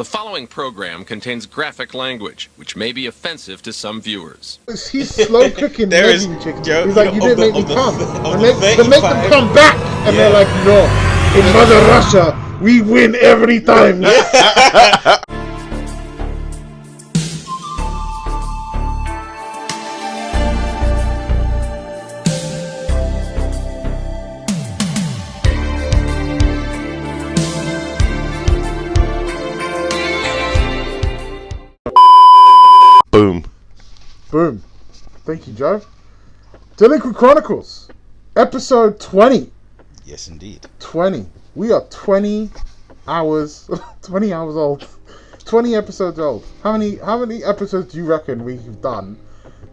The following program contains graphic language, which may be offensive to some viewers. He's slow cooking Megan chicken. Joe, He's like, you didn't make me come. And they make them 35. come back. And they're like, no. In Mother Russia, we win every time. Boom. Boom. Thank you, Joe. Delinquent Chronicles, episode 20. Yes, indeed. 20. We are 20 hours, 20 hours old. 20 episodes old. How many episodes do you reckon we've done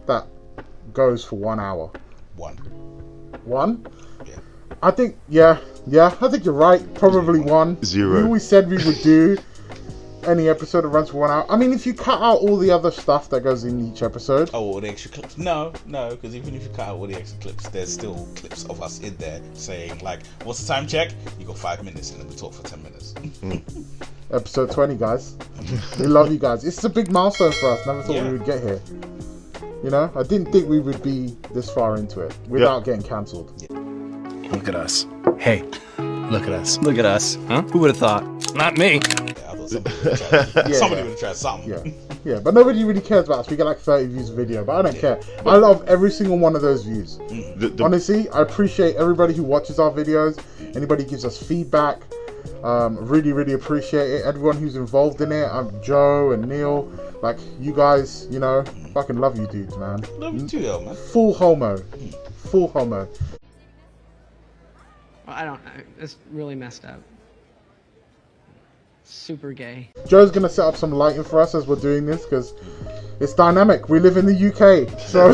that goes for 1 hour? One. One? Yeah. I think, I think you're right. Probably one. Zero. We always said we would do any episode that runs for 1 hour. I mean, if you cut out all the other stuff that goes in each episode. Oh, all the extra clips? No, because even if you cut out all the extra clips, there's still clips of us in there saying, like, what's the time check? You got 5 minutes and then we talk for 10 minutes. Episode 20, guys. We love you guys. It's a big milestone for us. Never thought we would get here. You know, I didn't think we would be this far into it without getting cancelled. Yeah. Look at us. Hey, look at us. Look at us. Huh? Who would have thought? Not me. Yeah, I thought somebody would have tried something. Yeah, but nobody really cares about us. We get like 30 views a video, but I don't care. I love every single one of those views. Honestly, I appreciate everybody who watches our videos, anybody who gives us feedback. Really, really appreciate it. Everyone who's involved in it. Joe and Neil. Like, you guys, you know, fucking love you dudes, man. Love you too, yo, man. Full homo. Full homo. Well, I don't know. It's really messed up. Super gay. Joe's gonna set up some lighting for us as we're doing this because it's dynamic. We live in the UK, so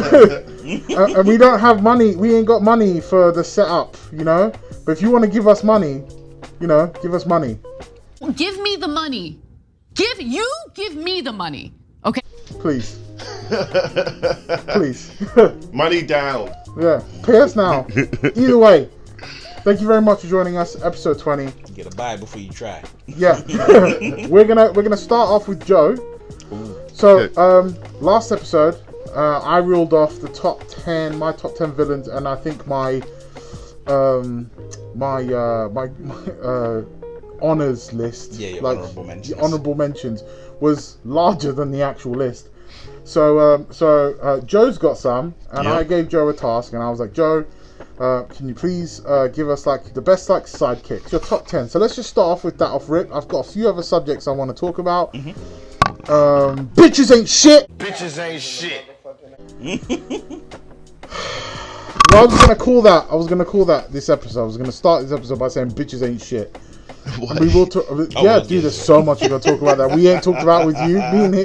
and we don't have money. We ain't got money for the setup, you know. But if you want to give us money, you know, give us money. Give me the money. Give me the money. Okay. Please. Please. Money down. Yeah. Pay us now. Either way. Thank you very much for joining us, episode 20. You gotta buy before you try. Yeah. we're gonna start off with Joe. Ooh. So last episode, I reeled off the my top 10 villains, and I think my honors list, your like honorable mentions, was larger than the actual list. So Joe's got some, and I gave Joe a task, and I was like, Joe, can you please give us like the best like sidekicks, your top 10. So let's just start off with that off rip. I've got a few other subjects I want to talk about. Bitches ain't shit. Bitches ain't shit. I was gonna call that this episode. I was gonna start this episode by saying bitches ain't shit. What? We will talk. There's so much we're gonna talk about that we ain't talked about with you.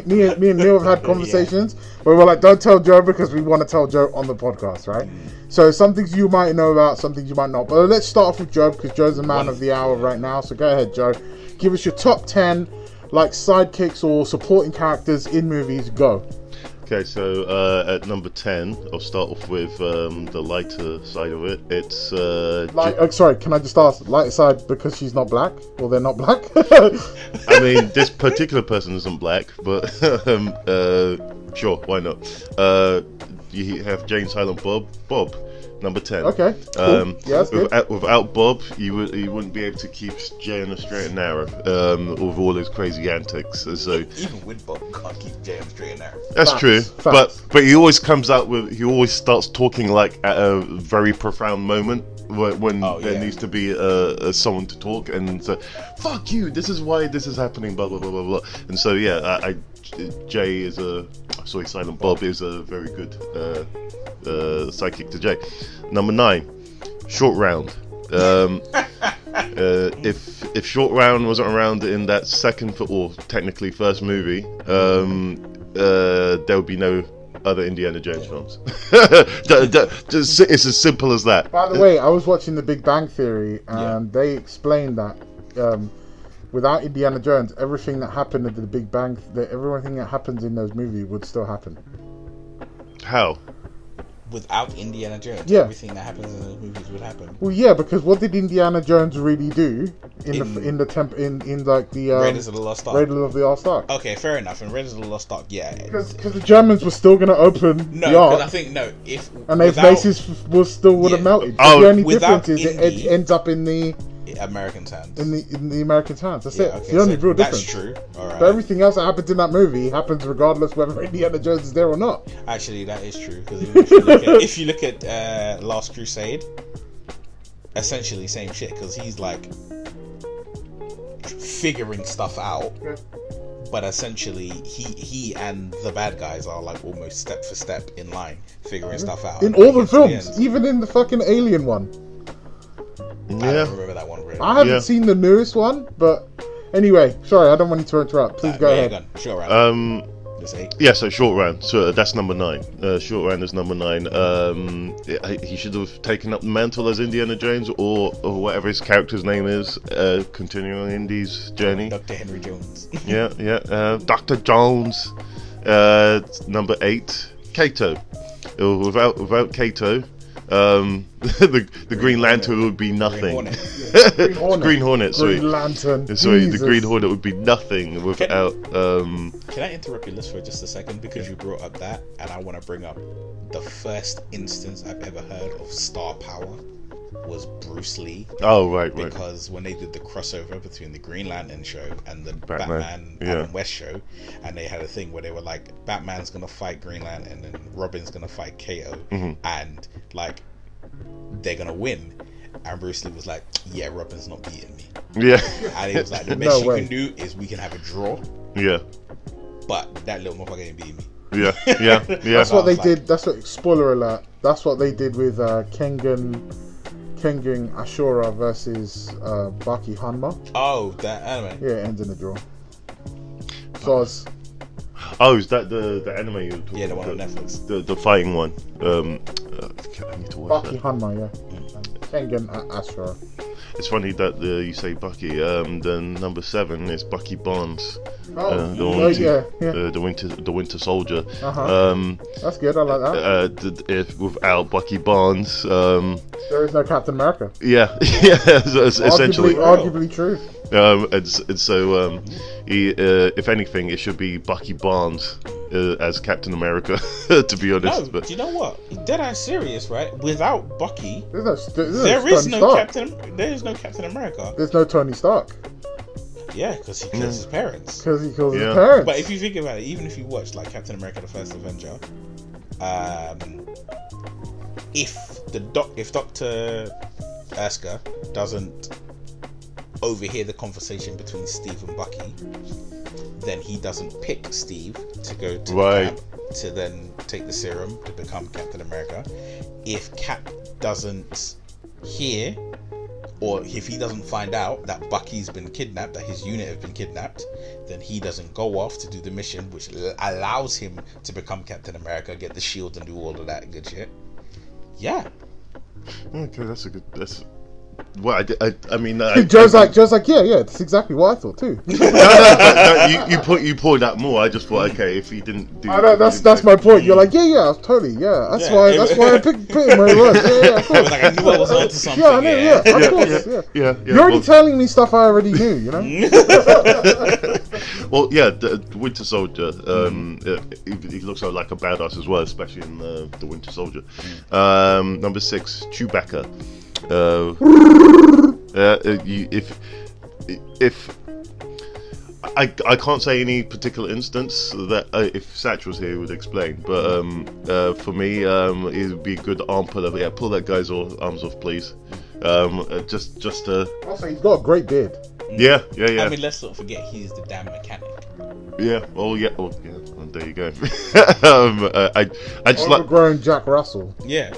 Me and Neil have had conversations where we're like, don't tell Joe because we want to tell Joe on the podcast, right? So some things you might know about, some things you might not. But let's start off with Joe because Joe's the man of the hour right now. So go ahead, Joe. Give us your top 10 like sidekicks or supporting characters in movies. Go. Okay, so at number 10, I'll start off with the lighter side of it. It's sorry, can I just ask, lighter side because she's not black or they're not black? I mean, this particular person isn't black, but sure, why not? You have Jane Silent Bob, number 10. Okay, cool. Yeah, that's good. Without Bob, you wouldn't be able to keep Jay on a straight and narrow with all those crazy antics. So even with Bob, you can't keep Jay on a straight and narrow. That's true. Facts. But he always comes out with. He always starts talking like at a very profound moment when there needs to be someone to talk and say, "Fuck you! This is why this is happening." Blah blah blah blah blah. And so Jay is Silent Bob is a very good sidekick to Jay. Number 9, Short Round. If Short Round wasn't around in that second or technically first movie, there would be no other Indiana Jones films. It's as simple as that. By the way, I was watching The Big Bang Theory, and they explained that without Indiana Jones, everything that happened at the Big Bang, everything that happens in those movies would still happen. How? without Indiana Jones, Yeah. everything that happens in the movies would happen. Well, yeah, because what did Indiana Jones really do in like the Raiders of the Lost Ark. Raiders of the Lost Ark? Okay, fair enough. In Raiders of the Lost Ark, yeah. Because the Germans were still going to open No, the because Ark, I think if and their bases would have Yeah. melted. Oh, But the only without difference is Indy- it ends up in the Americans' hands. in the Americans' hands. That's it. Okay, It's the only so real that's difference. true. All right. But everything else that happens in that movie happens regardless whether Indiana Jones is there or not. Actually, that is true because if you look at Last Crusade, essentially same shit because he's like figuring stuff out, but essentially he and the bad guys are like almost step for step in line figuring stuff out. In And all when the you get to films, end- even in the fucking Alien one. I Yeah. don't remember that one really. I haven't Yeah. seen the newest one, but anyway, sorry, I don't want you to interrupt. Please go ahead. Sure, right. Let's say. Yeah, so Short Round. So that's number 9. Short Round is number 9. He should have taken up the mantle as Indiana Jones or whatever his character's name is, continuing Indy's journey. Dr. Henry Jones. Yeah. Dr. Jones. Number 8, Kato. Without Kato, the Green Lantern would be nothing. Green Hornet. Sorry. Green Lantern. Sorry, Jesus. the Green Hornet would be nothing without. Can I interrupt your list for just a second because you brought up that, and I want to bring up the first instance I've ever heard of star power was Bruce Lee. Oh right. Because when they did the crossover between the Green Lantern show and the Batman, Batman yeah. Adam West show, and they had a thing where they were like, Batman's gonna fight Green Lantern and Robin's gonna fight KO, and like they're gonna win. And Bruce Lee was like, yeah, Robin's not beating me. Yeah. And he was like, the No best you way. can do is we can have a draw, Yeah. but that little motherfucker ain't beating me. Yeah. That's what they I was like- did. That's what. Spoiler alert. That's what they did with Kengan Ashura versus Baki Hanma. Oh, that anime. Yeah, it ends in a draw. So it's Oh, is that the anime you were talking Yeah, the one about? on Netflix. The fighting one. I need to watch Baki that. Hanma, yeah. Kengan Ashura. It's funny that you say Bucky. Then number 7 is Bucky Barnes. The Winter Soldier. That's good. I like that. Without Bucky Barnes, There is no Captain America. yeah, essentially. Arguably true. And so, if anything, it should be Bucky Barnes as Captain America, to be honest. No, But do you know what? Dead-eye serious, right? Without Bucky, There there is no Captain America. There's no Tony Stark Yeah, because he kills his parents. because he kills Yeah. his parents. But if you think about it, even if you watch like Captain America: The First Avenger, if Dr. Erskine doesn't overhear the conversation between Steve and Bucky, then he doesn't pick Steve to go to Right. camp to then take the serum to become Captain America. If Cap doesn't hear, or if he doesn't find out that Bucky's been kidnapped, that his unit have been kidnapped, then he doesn't go off to do the mission, which allows him to become Captain America, get the shield and do all of that good shit. Yeah. okay, that's what I mean. Joe's like, yeah, that's exactly what I thought too. No, you point out more. I just thought, okay, if he didn't do, I know that's my point. You're like, yeah, totally, yeah. That's why I picked him where he was. Yeah, of I was course. like, I knew I was onto something. Yeah, I know, yeah, of course, yeah. You're already telling me stuff I already knew, you know. Well, yeah, the Winter Soldier. He looks like a badass as well, especially in the Winter Soldier. Number 6, Chewbacca. If I can't say any particular instance that if Satch was here, he would explain. But for me, it would be a good arm puller. Yeah, pull that guy's arms off, please. Just Also, he's got a great beard. yeah. I mean, let's not forget he's the damn mechanic. Yeah. Oh, yeah. Oh, yeah. Oh, there you go. I just like. Overgrown Jack Russell. Yeah.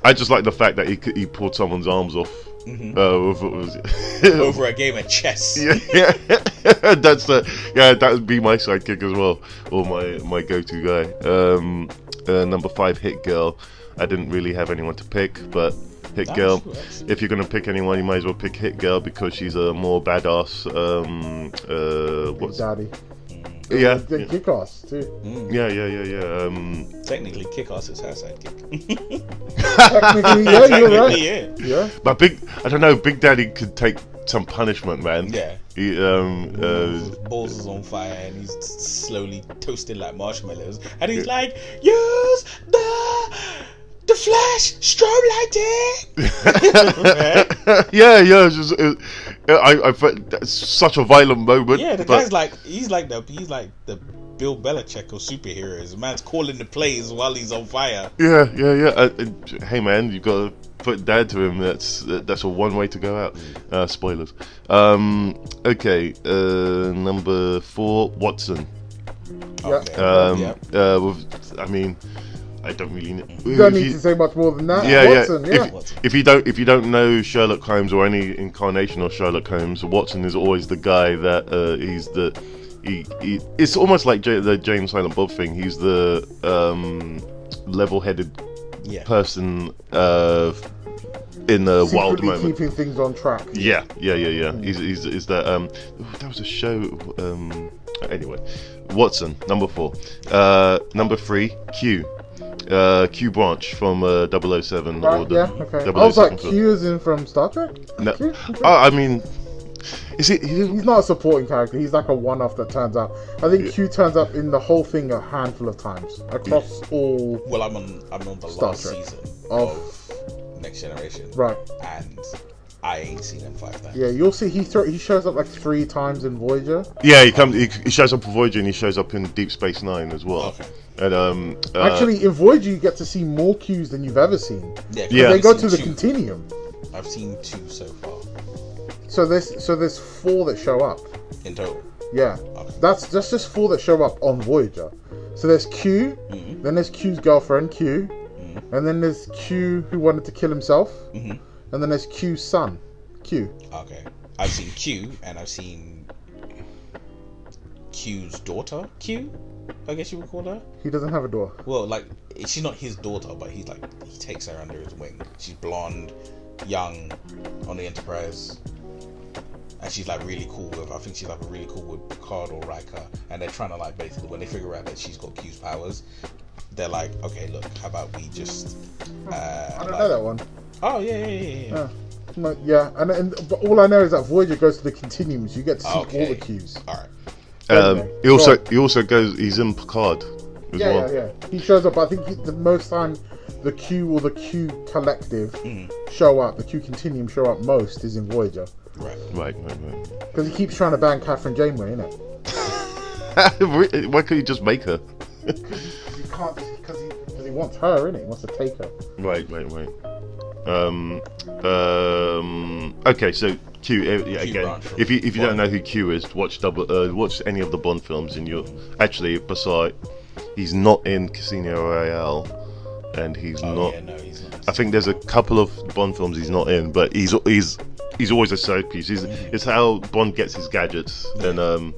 I just like the fact that he pulled someone's arms off. Over a game of chess. Yeah. That would be my sidekick as well, or my go-to guy. Number 5, Hit Girl. I didn't really have anyone to pick, but Hit Girl. True, actually. If you're gonna pick anyone, you might as well pick Hit Girl because she's a more badass. Daddy. Yeah. Then Kick-Ass too. Yeah. Technically, Kick-Ass is her sidekick. Technically, yeah, you're right. Yeah. But I don't know, Big Daddy could take some punishment, man. Yeah. He, His balls is on fire and he's slowly toasting like marshmallows, and he's like, use the flash strobe lighting. yeah. I felt that's such a violent moment. Yeah, the guy's like he's like the Bill Belichick of superheroes. The man's calling the plays while he's on fire. Yeah. Hey man, you gotta put dad to him. That's a one way to go out. Spoilers. Okay. Number 4, Watson. Okay. I mean, I don't really know. You don't need to say much more than that. Watson, If you don't know Sherlock Holmes or any incarnation of Sherlock Holmes, Watson is always the guy that it's almost like the James Silent Bob thing. He's the level-headed person in a wild moment, keeping things on track. Yeah. He's that. There was a show. Anyway, Watson, number 4. Number 3, Q. Q Branch from 007. Right, or the okay. 007 I was like, film. Q is in from Star Trek? No. Q? Okay. I mean, is it? He's not a supporting character. He's like a one-off that turns out. I think Q turns up in the whole thing a handful of times across all. Well, I'm on the Star last Trek. season of Next Generation, Right. and I ain't seen him 5 times. Yeah, you'll see. He shows up like 3 times in Voyager. Yeah, he comes. He shows up in Voyager and he shows up in Deep Space Nine as well. Okay. And Actually, in Voyager, you get to see more Qs than you've ever seen. Yeah, They go I've to the seen 2. Continuum. I've seen 2 so far So there's 4 that show up. in total. Yeah, Okay. that's just 4 that show up on Voyager. So there's Q, then there's Q's girlfriend Q, and then there's Q who wanted to kill himself, and then there's Q's son, Q. Okay, I've seen Q, and I've seen Q's daughter, Q, I guess you would call her. He doesn't have a door. Well, like, she's not his daughter, but he takes her under his wing. She's blonde, young, on the Enterprise, and she's like really cool with. I think she's like really cool with Picard or Riker, and they're trying to like basically when they figure out that she's got Q's powers, they're like, okay, look, how about we just? I don't know that one. Oh yeah. Yeah, but all I know is that Voyager goes to the Continuum, so you get to see all the Qs. All right. he also goes. He's in Picard as well. Yeah. He shows up. I think the most time the Q or the Q Collective show up, the Q Continuum show up most is in Voyager. Right. Because he keeps trying to ban Catherine Janeway, innit? Why can't you just make her? He can't because he wants her, innit? He wants to take her. Right. Okay, so Q. Again, if you don't know who Q is, watch any of the Bond films, and you'll actually he's not in Casino Royale, and he's not. Yeah, no, he's not. I think there's a couple of Bond films he's not in, but he's always a side piece. It's how Bond gets his gadgets, and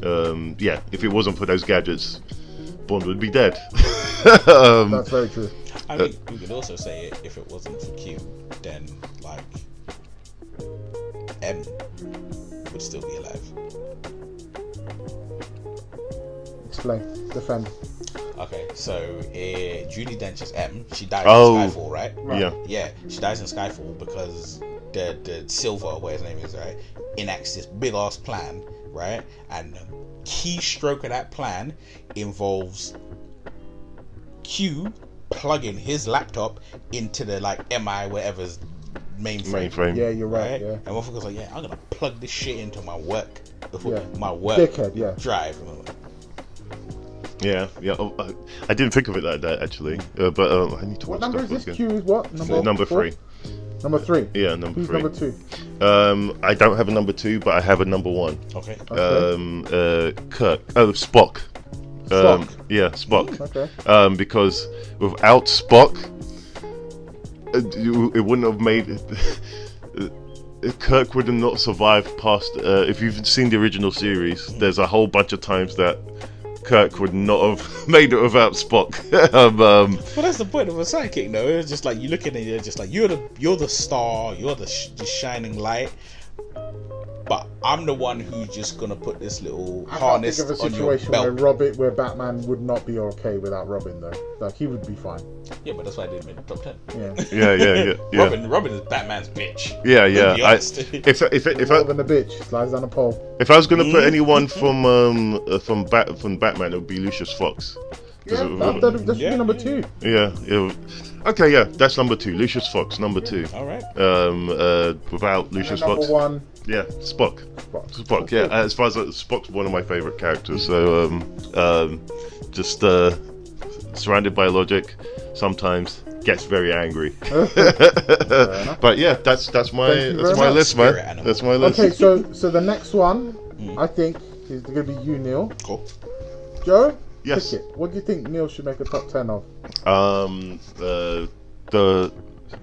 if it wasn't for those gadgets, Bond would be dead. That's very true. I mean, we could also say it, if it wasn't for Q, then like M would still be alive. Explain. Defend. Okay, so Judi Dench is M. She died in Skyfall, right? Yeah, she dies in Skyfall because the Silver, what his name is, right, enacts this big ass plan, right? And the keystroke of that plan involves Q plugging his laptop into the like MI whatever's mainframe. Yeah, you're right. Yeah. And motherfuckers like, I'm gonna plug this shit into my work Dickhead, drive. Yeah. I didn't think of it like that actually, but I need to watch. What number is this? Again. Q is what? Number 3. Number 3. Yeah, number 3. Who's number 2? I don't have a number 2, but I have a number 1. Okay. Kirk. Oh, Spock. Spock. Yeah, Spock. Okay. Because without Spock, it wouldn't have made it. Kirk would have not survived past. If you've seen the original series, there's a whole bunch of times that Kirk would not have made it without Spock. Well, that's the point of a sidekick, though. It's just like you look at it, you're just like you're the star, you're the shining light. but I'm the one who's just gonna put this little I can't harness think of a on your situation belt. where Batman would not be okay without Robin though. Like he would be fine. Yeah, but that's why I didn't make the top 10. Yeah. Yeah. Robin is Batman's bitch. Yeah. Be honest. If Robin a bitch slides down a pole. I was gonna put anyone from Batman, it would be Lucius Fox. Yeah, that should be number 2. Yeah. Okay, yeah, that's number 2. Lucius Fox, number 2. All right. Without Lucius Number Fox. 1. Yeah, Spock. Yeah, as far as Spock's one of my favorite characters. So, just surrounded by logic, sometimes gets very angry. But yeah, that's my list, man. That's my list. Okay, so the next one, I think, is going to be you, Neil. Cool. Joe. Yes. Pick it. What do you think Neil should make a top 10 of? The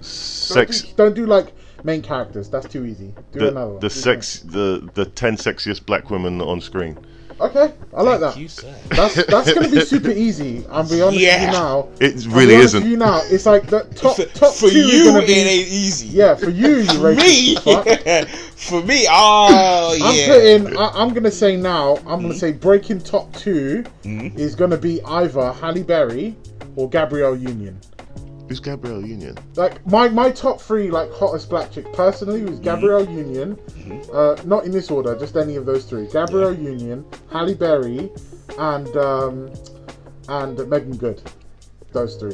sex. Don't do like main characters. That's too easy. Do another one. The 10 sexiest black women on screen. Okay, I like that. You, sir. That's going to be super easy. I'll be honest with you now. It really isn't. You now, it's like the top For 2 you, is going to be. it ain't easy. Yeah, for you racist fuck. For me, oh yeah. I'm gonna say now. I'm gonna say breaking top 2 is gonna be either Halle Berry or Gabrielle Union. Who's Gabrielle Union? Like my top 3 like hottest black chick personally was Gabrielle Union. Not in this order, just any of those 3. Gabrielle Union, Halle Berry, and Megan Good. Those 3.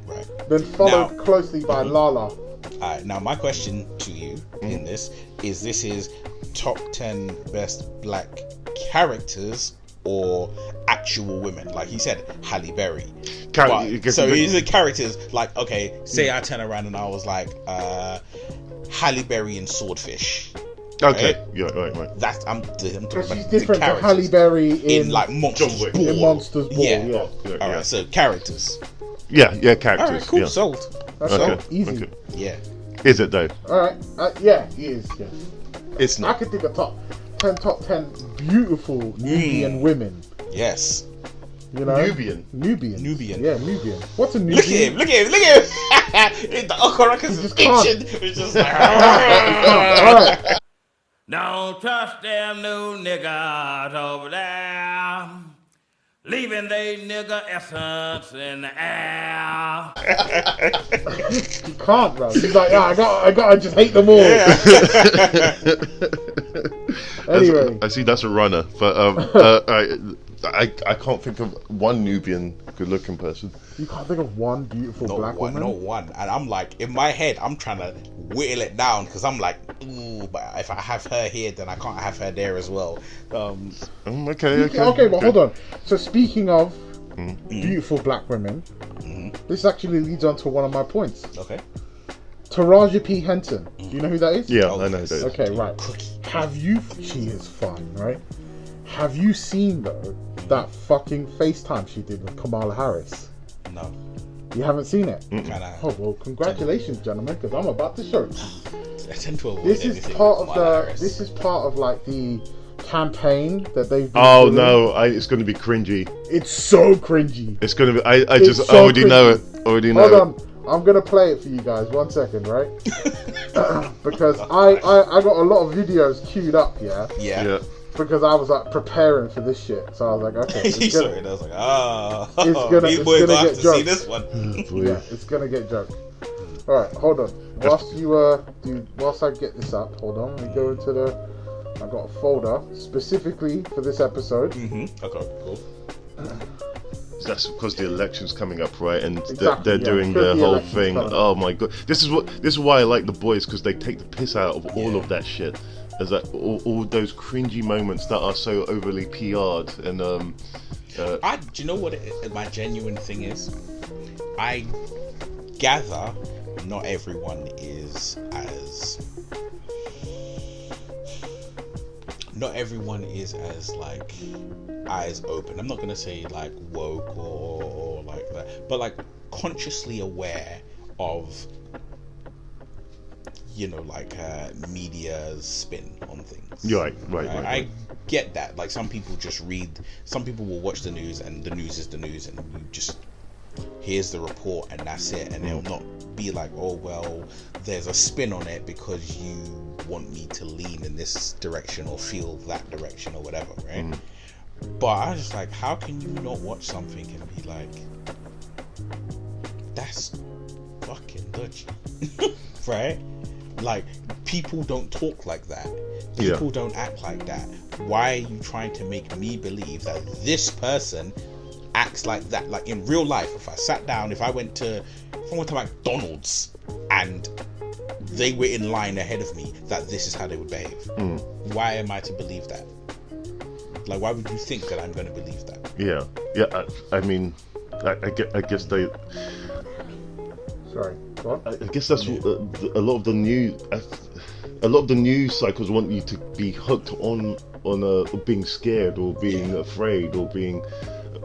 Right. Then followed closely by Lala. Alright, now my question to you in this is top 10 best black characters or actual women? Like he said, Halle Berry. So these are characters like, okay, say I turn around and I was like Halle Berry in Swordfish. Okay, right? Yeah, right. That's I'm talking about She's different the to Halle Berry in like Monsters Ball. In Monsters Ball, Yeah. yeah. Alright, so characters. Yeah, characters. Alright, cool, Yeah. sold. That's Okay. so easy. Okay. Yeah. Is it though? Alright, yeah, he is. Yeah. It's I not. could think of top 10 beautiful Nubian women. Yes. You know? Nubian. Yeah, Nubian. What's a Nubian? Look at him. The Okaraka's is just can't. itching. It's just like Alright. Don't trust them new niggas over there, leaving they nigga essence in the air. He can't, bro. He's like, yeah, I just hate them all. Anyway. I see that's a runner, but I can't think of one Nubian good-looking person. You can't think of one beautiful black woman? Not one. And I'm like, in my head, I'm trying to whittle it down because I'm like, ooh, but if I have her here, then I can't have her there as well. Okay, but hold on. So speaking of beautiful black women, this actually leads on to one of my points. Okay. Taraji P. Henson. Do you know who that is? Yeah, I know that. Okay, right. She is fine, right? Have you seen though that fucking FaceTime she did with Kamala Harris? No. You haven't seen it? Kinda. Oh well, congratulations, gentlemen, because I'm about to show you. I tend to avoid This is everything part with of Kamala the. Harris. This is part of like the campaign that they've been Oh doing. no, it's going to be cringy. It's so cringy. It's going to be. I It's just so already know cringy. it. Already know Hold on, I'm gonna play it for you guys. 1 second, right? Because I got a lot of videos queued up, yeah. it. Yeah. Yeah. Because I was like preparing for this shit, so I was like, okay, He saw it. I was like, it's boy gonna got get to see joked. this one. yeah, it's gonna get joked. All right, hold on. Whilst I get this up, hold on. Let me go into I got a folder specifically for this episode. Okay, cool. That's because the election's coming up, right? And Exactly, they're yeah, doing because the the whole election's thing. coming up. Oh my god, this is why I like the boys, because they take the piss out of all of that shit. There's like all those cringy moments that are so overly PR'd and Do you know what my genuine thing is? I gather not everyone is as like eyes open. I'm not gonna say like woke or like that, but like consciously aware of, you know, like media's spin on things. right. I get that. Like some people just read. Some people will watch the news, and the news is the news, and we just here's the report and that's it, and it'll not be like, oh well, there's a spin on it because you want me to lean in this direction or feel that direction or whatever, right? But I was just like, how can you not watch something and be like, that's fucking dodgy, right? Like, people don't talk like that. People don't act like that. Why are you trying to make me believe that this person acts like that? Like, in real life, if I sat down, if I went to McDonald's and they were in line ahead of me, that this is how they would behave. Why am I to believe that? Like, why would you think that I'm going to believe that? Yeah. I mean, I guess they. Sorry, what? I guess that's what, a lot of the news cycles want you to be hooked on being scared or being afraid or being.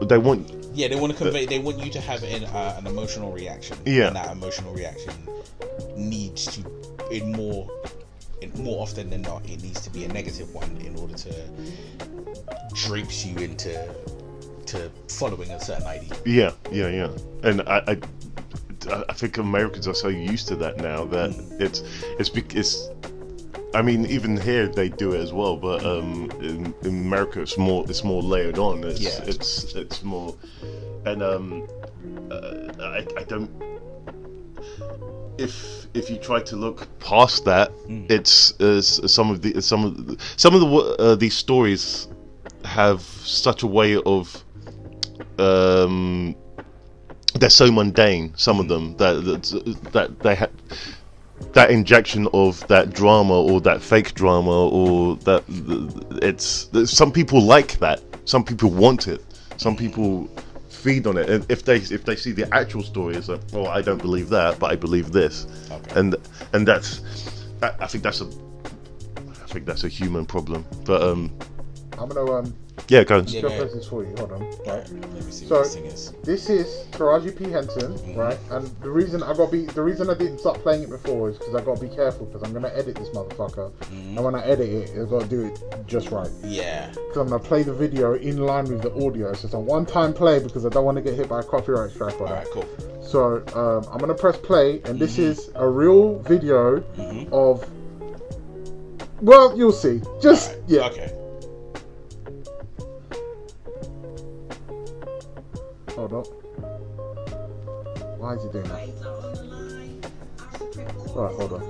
They want. Yeah, they want to convey. They want you to have an emotional reaction. Yeah, and that emotional reaction needs to, more often than not, it needs to be a negative one in order to drapes you into following a certain idea. Yeah. And I think Americans are so used to that now that it's. I mean, even here they do it as well, but in America it's more layered on. It's more, and I don't. If you try to look past that, it's some of these stories have such a way of they're so mundane. Some of them that they have that injection of that drama or that fake drama or that it's some people like that. Some people want it. Some people feed on it, and if they see the actual story, it's like, oh, I don't believe that, but I believe this. Okay. And that's I think that's a human problem. But I'm gonna yeah, go on. Press this for you. Hold on. Right. Let me see So what this thing is. this is Taraji P Henson, right? And the reason I didn't start playing it before is because I gotta be careful because I'm gonna edit this motherfucker, and when I edit it, I've got to do it just right. Yeah. Because I'm gonna play the video in line with the audio. So it's a one-time play because I don't want to get hit by a copyright strike on that. Alright, cool. So I'm gonna press play, and this is a real video of. Well, you'll see. Just Alright, yeah. Okay. Hold on. Why is he doing that? Right, hold on.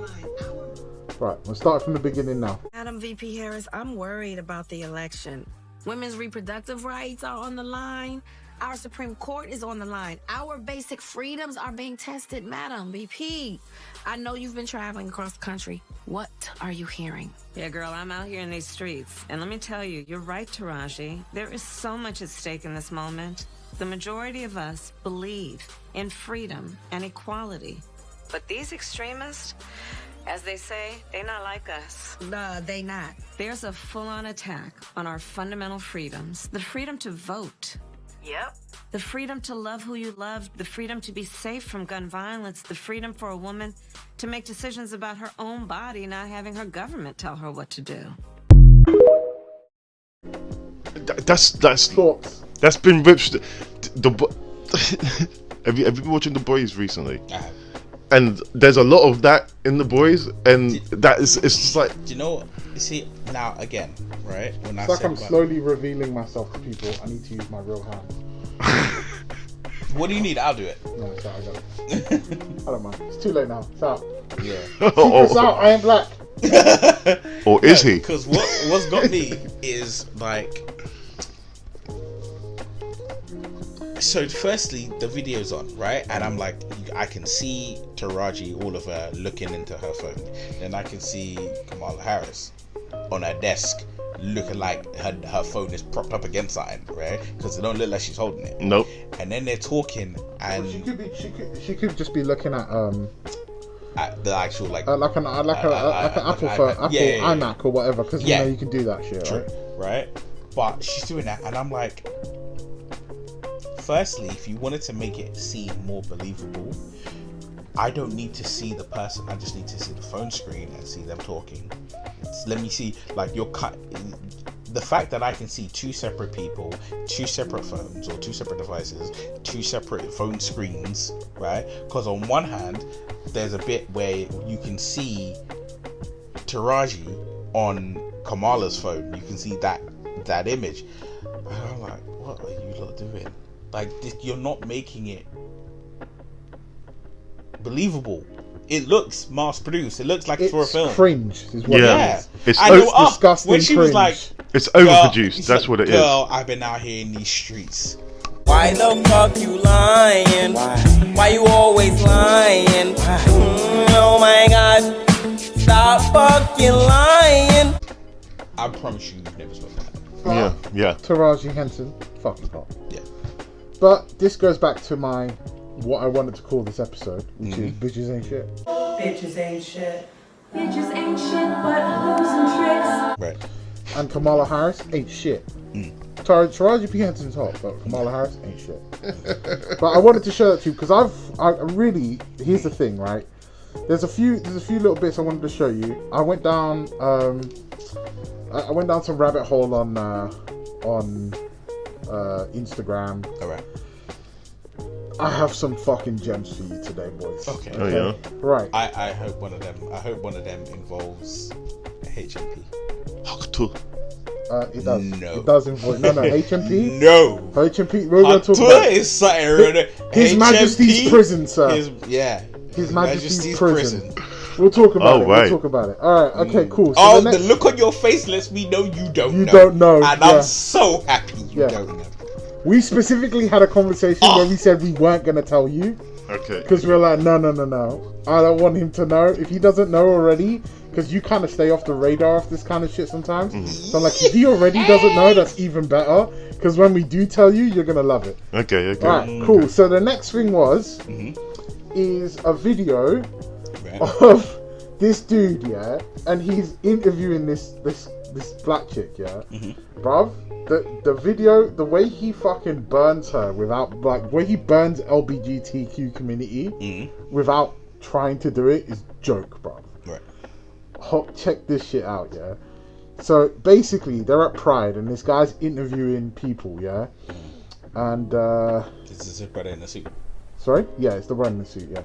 Right, we'll start from the beginning now. Madam VP Harris, I'm worried about the election. Women's reproductive rights are on the line. Our Supreme Court is on the line. Our basic freedoms are being tested, Madam VP. I know you've been traveling across the country. What are you hearing? Yeah, girl, I'm out here in these streets. And let me tell you, you're right, Taraji. There is so much at stake in this moment. The majority of us believe in freedom and equality. But these extremists, as they say, they not like us. They not. There's a full-on attack on our fundamental freedoms. The freedom to vote. Yep. The freedom to love who you love. The freedom to be safe from gun violence. The freedom for a woman to make decisions about her own body, not having her government tell her what to do. That's Thoughts? That's been ripped. Have you been watching The Boys recently? I have. And there's a lot of that in The Boys, and it's just like. Do you know? You see now again, right? When It's like I'm slowly revealing myself to people. I need to use my real hand. What do you need? I'll do it. No, it's out. I got it. I don't mind. It's too late now. It's out. Yeah. It's out. I am black. Or is he? Because what's got me is like. So firstly, the video's on, right? And I'm like, I can see Taraji, all of her, looking into her phone. Then I can see Kamala Harris on her desk, looking like her phone is propped up against something, right? Because it don't look like she's holding it. Nope. And then they're talking, and Well, she could just be looking at at the actual like an Apple iMac or whatever, because you know you can do that shit, true, right? But she's doing that, and I'm like. Firstly, if you wanted to make it seem more believable, I don't need to see the person. I just need to see the phone screen and see them talking. Let me see, like, the the fact that I can see two separate people, two separate phones or two separate devices, two separate phone screens, right? Because on one hand, there's a bit where you can see Taraji on Kamala's phone. You can see that image. And I'm like, what are you lot doing? Like, you're not making it believable. It looks mass produced. It looks like it's for a film. Cringe is what it is. It's disgusting. When she cringe. was like, it's overproduced. That's what it is. Girl, I've been out here in these streets. Why the fuck you lying? Why you always lying? Oh my god, stop fucking lying. I promise you've never spoken that. Yeah. Taraji Henson, fucking hot. Yeah. But this goes back to what I wanted to call this episode, which is Bitches Ain't Shit. Bitches ain't shit. Bitches ain't shit but hoes and tricks. Right. And Kamala Harris ain't shit. Taraji P. Henson's hot, but Kamala Harris ain't shit. But I wanted to show that to you because I really, here's the thing, right? There's a few little bits I wanted to show you. I went down some rabbit hole on Instagram. All right. I have some fucking gems for you today, boys. Okay. Oh yeah. Right. I hope one of them involves HMP. It does. No. It does involve HMP. No. HMP. We're going to talk about is something. His Majesty's prison, sir. His Majesty's prison. We'll talk about it. We'll talk about it. All right. Okay. Cool. So the look on your face lets me know you don't know. You don't know. And I'm so happy you don't know. We specifically had a conversation where we said we weren't going to tell you. Okay. Because we're like, no. I don't want him to know. If he doesn't know already, because you kind of stay off the radar of this kind of shit sometimes. So I'm like, if he already doesn't know, that's even better. Because when we do tell you, you're going to love it. Okay. All right, cool. So the next thing is a video of this dude, yeah? And he's interviewing this black chick, yeah? Bruv, the video, the way he fucking burns her without, like, where he burns LGBTQ community without trying to do it is joke, bruv. Right. Check this shit out, yeah? So basically, they're at Pride and this guy's interviewing people, yeah? And, This is his brother in the suit. Sorry? Yeah, it's the brother in the suit, yeah.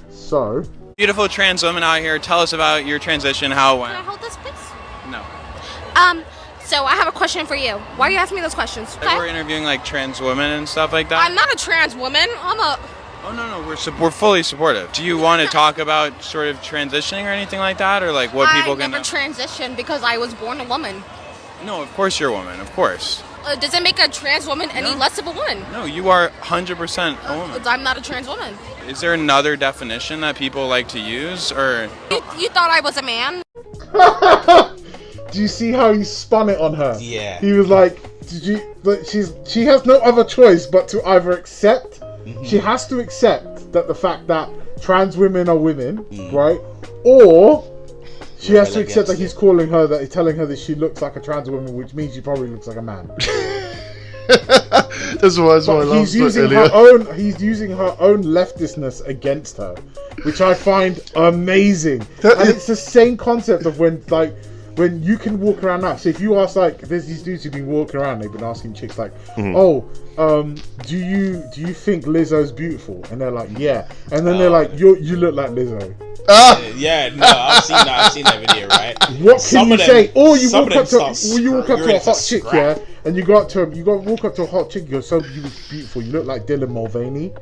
So... Beautiful trans women out here, tell us about your transition, how it went. Can I hold this, please? No. So I have a question for you. Why are you asking me those questions? Okay? We're interviewing like trans women and stuff like that. I'm not a trans woman. I'm a... Oh, no, we're fully supportive. Do you want to talk about sort of transitioning or anything like that? Or like what people can... I never transitioned because I was born a woman. No, of course you're a woman, of course. Does it make a trans woman any less of a woman? No, you are 100% a woman. I'm not a trans woman. Is there another definition that people like to use, or... You thought I was a man? Do you see how he spun it on her? Yeah. He was like, she has no other choice but to either accept, she has to accept that the fact that trans women are women, right? Or she has to accept that he's telling her that she looks like a trans woman, which means she probably looks like a man. That's why I love he's using her own leftistness against her, which I find amazing. And it's the same concept of when you can walk around now. So if you ask, like, there's these dudes who've been walking around, they've been asking chicks like, do you think Lizzo's beautiful? And they're like, yeah. And then they're like, you look like Lizzo. Yeah, no, I've seen that video, right? What can you say? Or you walk up to a hot chick, yeah, and you walk up to a hot chick, you're so beautiful, you look like Dylan Mulvaney.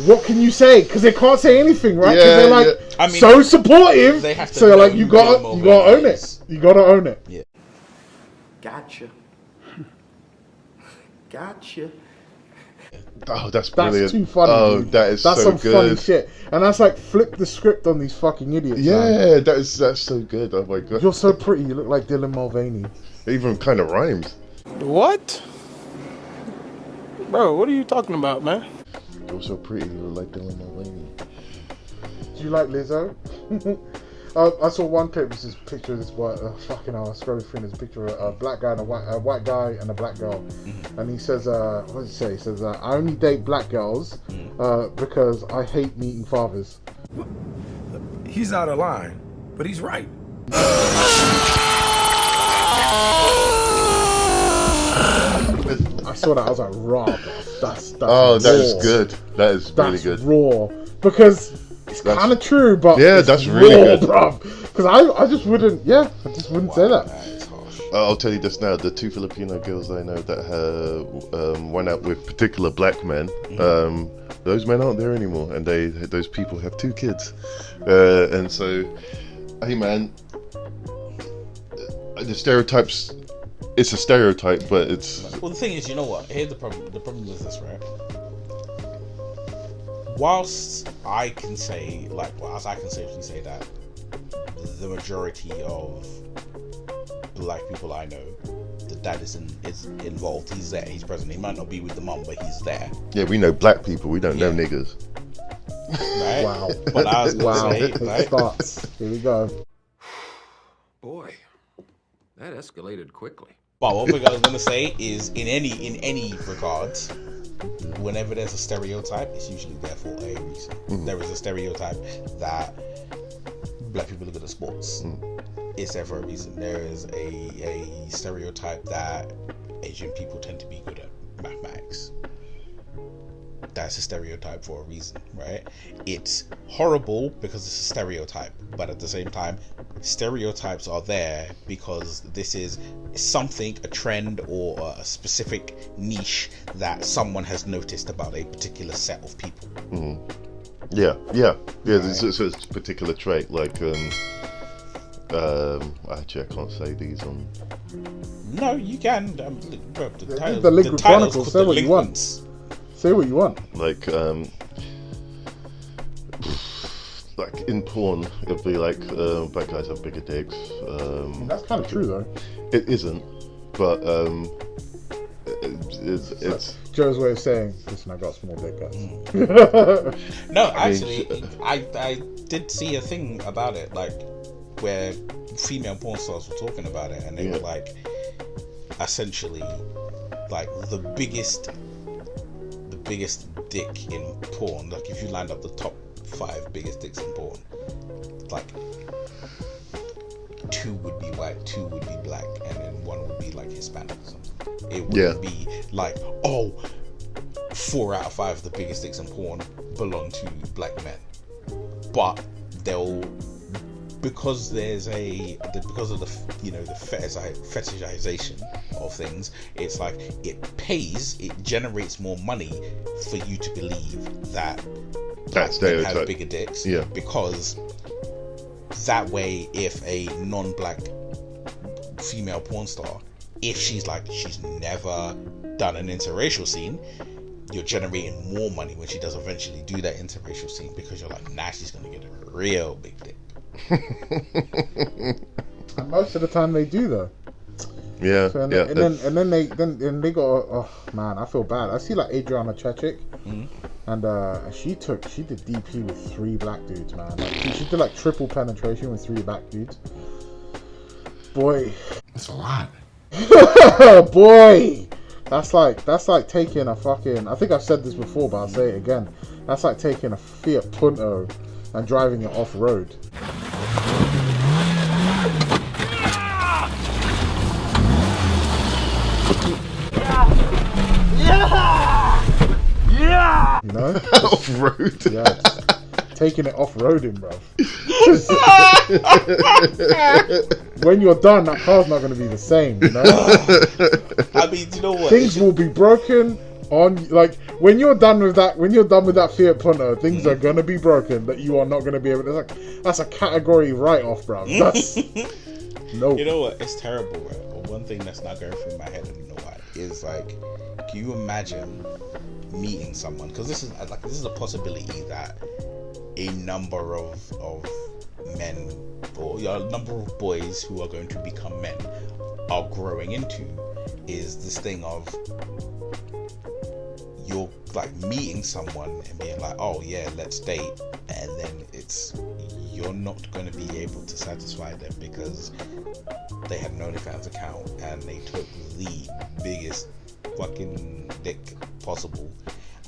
What can you say? Because they can't say anything, right? Because they're so supportive. They have to so you're like, you gotta own it. You gotta own it. Yeah. Gotcha. Oh, that's brilliant. That's too funny. Oh, dude. that's so some funny good shit. And that's like flip the script on these fucking idiots. Yeah, man. that's so good. Oh my god. You're so pretty. You look like Dylan Mulvaney. It even kind of rhymes. What? Bro, what are you talking about, man? You're so pretty. You look like Dylan Mulvaney. Do you like Lizzo? I saw one clip. This is a picture of this fucking hell. I scrolled through this picture of a black guy and a white guy and a black girl, and he says, what does he say? He says, I only date black girls because I hate meeting fathers. He's out of line, but he's right. saw that, I was like, raw, bro. That's Oh, that is raw. good. That is really good. Raw. Because it's kind of true, but yeah, it's that's really raw, good, bruv. Because I just wouldn't, say that. I'll tell you this now: the 2 Filipino girls I know that went out with particular black men, those men aren't there anymore, and those people have 2 kids, and so, hey man, the stereotypes. It's a stereotype, but it's. Well, the thing is, you know what? Here's the problem. The problem is this, right? Whilst I can say, whilst I can safely say that the majority of black people I know, the dad is involved. He's there. He's present. He might not be with the mum, but he's there. Yeah, we know black people. We don't know niggas. Right? Wow. But I was gonna say, It starts. Here we go. Boy, that escalated quickly. But what I was gonna say is, in any regards, whenever there's a stereotype, it's usually there for a reason. There is a stereotype that black people are good at sports. It's there for a reason. There is a stereotype that Asian people tend to be good at mathematics. That's a stereotype for a reason, right? It's horrible because it's a stereotype, but at the same time, stereotypes are there because this is something, a trend or a specific niche that someone has noticed about a particular set of people. Yeah. It's a particular trait, like actually I can't say these on. No, you can. The Delinquent Chronicles. Say what you want. Say what you want. Like in porn, it'll be like black guys have bigger dicks. That's kind of true though. It isn't, but it's Joe's way of saying, listen, I got small dick, guys. No, actually, I did see a thing about it, like where female porn stars were talking about it, and they were like, essentially, like the biggest dick in porn. Like if you lined up the top 5 biggest dicks in porn, like 2 would be white, 2 would be black, and then 1 would be like Hispanic or something. It wouldn't be like, 4 out of 5 of the biggest dicks in porn belong to black men. But because of the fetishization of things, it's like it generates more money for you to believe that black men have bigger dicks. Yeah. Because that way, if a non-black female porn star, if she's never done an interracial scene, you're generating more money when she does eventually do that interracial scene, because you're like, nah, she's gonna get a real big dick. And most of the time they do though. Yeah. So, and then they got. Oh man, I feel bad. I see like Adriana Chechik, and she did DP with 3 black dudes, man. Like, she did like triple penetration with 3 black dudes. Boy, that's a lot. Boy, that's like taking a fucking. I think I've said this before, but I'll say it again. That's like taking a Fiat Punto and driving it off road. You know? Off road. Yeah. Taking it off roading, bro. When you're done, that car's not going to be the same, you know? I mean, you know what? Things will be broken on, like, when you're done with that Fiat Punto, things are going to be broken that you are not going to be able to, that's a category write-off, bro. That's, no. You know what? It's terrible, right? But one thing that's not going through my head, and you know why, is like, can you imagine meeting someone? Because this is a possibility that a number of men, or a number of boys who are going to become men, are growing into, is this thing of you're like meeting someone and being like, oh yeah, let's date, and then you're not going to be able to satisfy them because they had an OnlyFans account and they took the biggest fucking dick possible,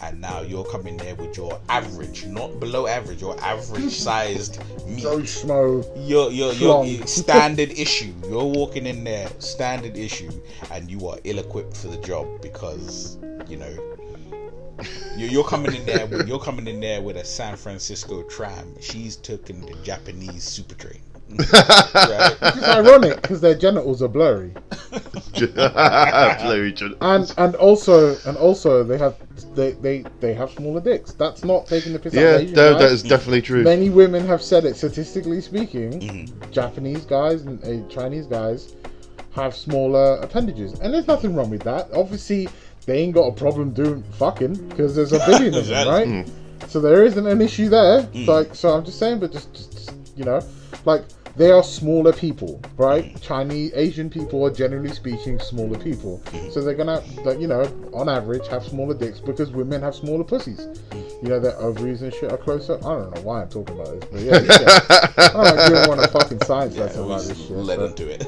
and now you're coming there with your average, not below average, your average sized meat. Your standard issue. You're walking in there, standard issue, and you are ill equipped for the job because you're coming in there with a San Francisco tram. She's taking the Japanese super train. Right. Which is ironic because their genitals are blurry. and also they have smaller dicks. That's not taking the piss out of Asian guys. That is definitely true. Many women have said it. Statistically speaking, Japanese guys and Chinese guys have smaller appendages, and there's nothing wrong with that. Obviously, they ain't got a problem doing fucking because there's a billion of them, right? So there isn't an issue there. So I'm just saying, but just like. They are smaller people, right? Asian people are generally speaking smaller people. So they're gonna, on average, have smaller dicks because women have smaller pussies. Their ovaries and shit are closer. I don't know why I'm talking about this, but yeah. I don't really want a fucking science lesson about this shit. Let him do it.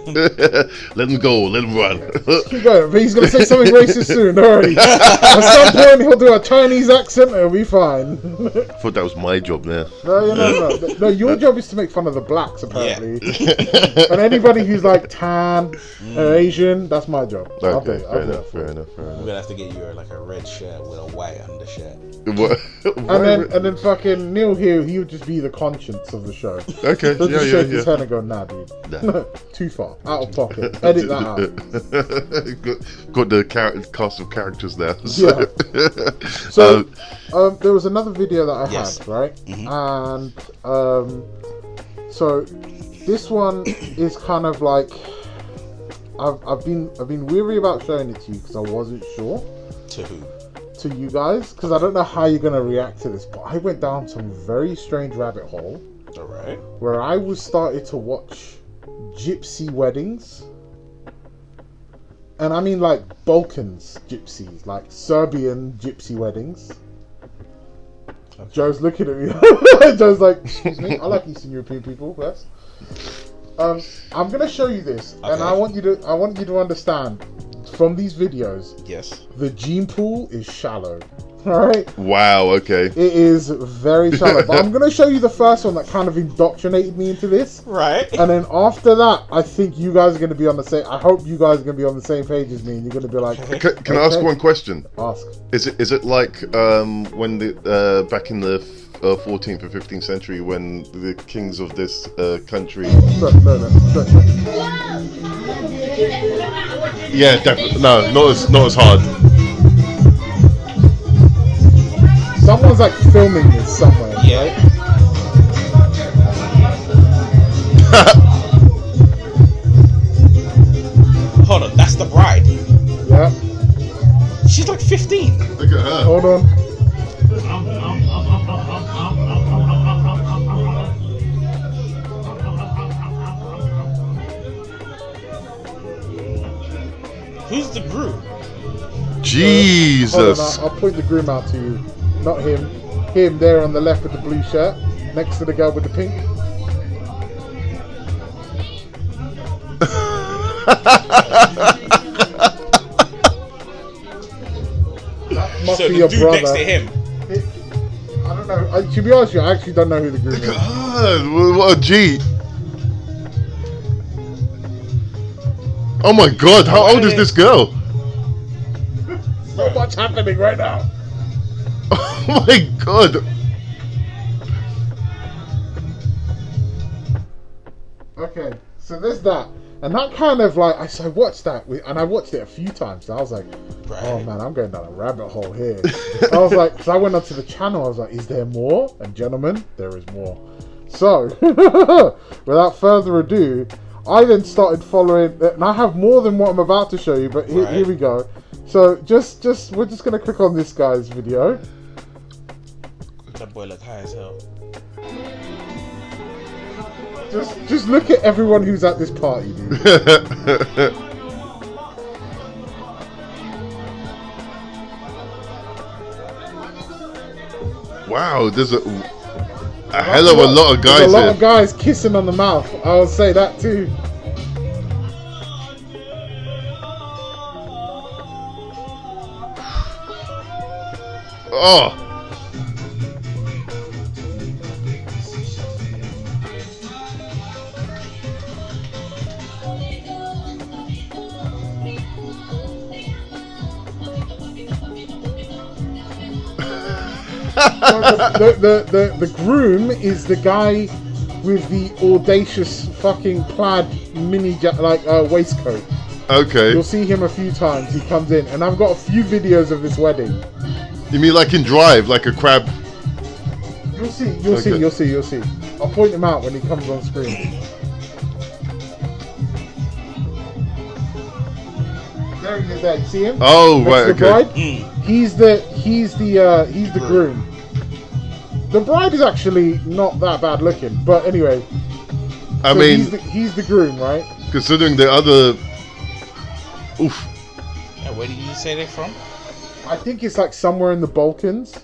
Let him go. Let him run. Keep going. But he's gonna say something racist soon. Already. At some point, he'll do a Chinese accent and it'll be fine. I thought that was my job now. No. Your job is to make fun of the blacks, apparently. And anybody who's like tan or Asian, that's my job. Okay, fair enough. We're gonna have to get you like a red shirt with a white undershirt. And then fucking Neil here, he would just be the conscience of the show. Okay, He'll just shake his head and go, nah, dude, too far, out of pocket. Edit that out. Got the cast of characters there. So. Yeah. So there was another video that I had, right? And so this one is kind of like I've been weary about showing it to you because I wasn't sure. To who? To you guys, because I don't know how you're gonna react to this. But I went down some very strange rabbit hole. All right. Where I started to watch gypsy weddings, and I mean like Balkans gypsies, like Serbian gypsy weddings. Okay. Joe's looking at me. Joe's like, "Excuse me, I like Eastern European people." Yes. I'm gonna show you this, and I want you to understand from these videos. Yes. The gene pool is shallow. All right. Wow. Okay. It is very shallow. But I'm gonna show you the first one that kind of indoctrinated me into this. Right. And then after that, I think you guys are gonna be on the same. I hope you guys are gonna be on the same page as me, and you're gonna be like. Can I ask one question? Ask. Is it like when the back in the 14th or 15th century when the kings of this country? No. Yeah, definitely. No, not as hard. Someone's like filming this somewhere, right? Hold on, that's the bride. Yeah. She's like 15. Look at her. Hold on. Who's the groom? Jesus. I'll point the groom out to you. Not him. Him there on the left with the blue shirt, next to the girl with the pink. That must be your brother. Next to him. I don't know. To be honest with you, I actually don't know who the groom is. God, what a G. Oh my God, how old is this girl? So much happening right now. Oh my God. Okay, so there's that. And that kind of like, I watched that, and I watched it a few times, and I was like, oh man, I'm going down a rabbit hole here. I was like, because I went onto the channel, I was like, is there more? And gentlemen, there is more. So, without further ado, I then started following, and I have more than what I'm about to show you, but here we go. So, we're just going to click on this guy's video. That boy look high as hell. Just look at everyone who's at this party, dude. Wow, there's a hell of a lot of guys. There's a lot of guys kissing on the mouth. I would say that too. Oh. The groom is the guy with the audacious fucking plaid mini waistcoat. Okay. You'll see him a few times. He comes in, and I've got a few videos of this wedding. You mean like in Drive, like a crab? You'll see. I'll point him out when he comes on screen. There he is. There, you see him? Oh, That's right. the Okay. bride. He's the groom. The bride is actually not that bad looking, but anyway. I mean, he's the groom, right? Considering the other. Oof. Yeah, where did you say they're from? I think it's like somewhere in the Balkans,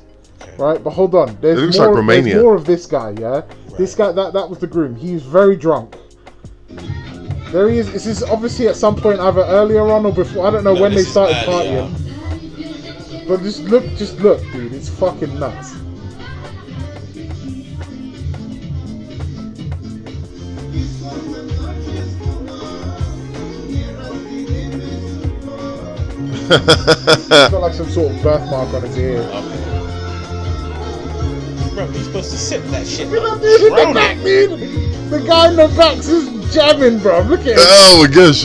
right? But hold on, It looks like Romania. There's more of this guy, yeah. Right. This guy, that was the groom. He's very drunk. There he is. This is obviously at some point either earlier on or before. I don't know when they started partying. But just look, dude. It's fucking nuts. He's got like some sort of birthmark on his ear. Bro, he's supposed to sip that shit. The guy in the back's just jamming, bro. Look at him. Oh my gosh.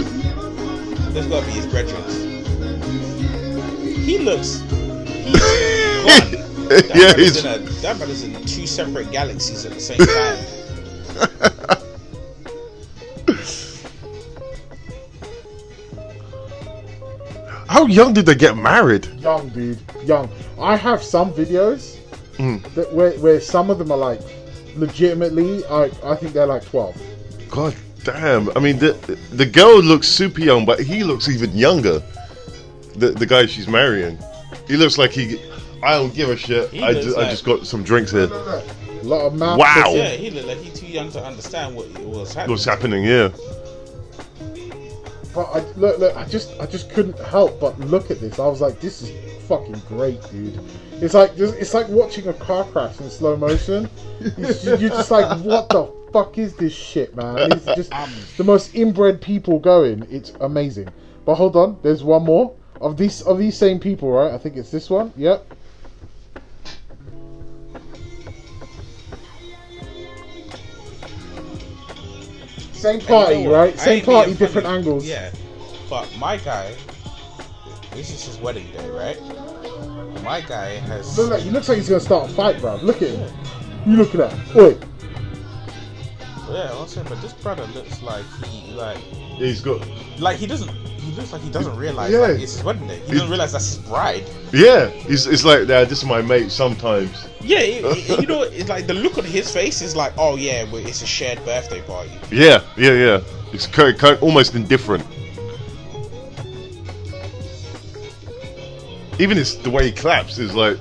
There's gotta be his graduates. He looks. He's gone. That man is in 2 separate galaxies at the same time. How young did they get married? Young, dude. Young. I have some videos that where some of them are like legitimately. I think they're like 12. God damn. I mean, the girl looks super young, but he looks even younger. The guy she's marrying. He looks like I don't give a shit. I just got some drinks here. A lot of mouth. Wow. Yeah, he looked like he's too young to understand what was happening. What's happening? Yeah. But look, I just couldn't help but look at this. I was like, this is fucking great, dude. It's like watching a car crash in slow motion. You're just like, what the fuck is this shit, man? It's just the most inbred people going. It's amazing. But hold on, there's one more of these same people, right? I think it's this one. Yep. Same party, right? Same party, different angles. Yeah, but my guy, this is his wedding day, right? My guy has. Look, he looks like he's gonna start a fight, bro. Look at him. You look at that. Wait. Yeah, I'm saying, but this brother looks like he's got. Like he looks like he doesn't realize like, it's his wedding day. He doesn't realize that's his bride. Yeah, it's like this is my mate sometimes. Yeah, you know, it's like the look on his face is like, oh yeah, it's a shared birthday party. Yeah. It's kind of almost indifferent. Even the way he claps is like.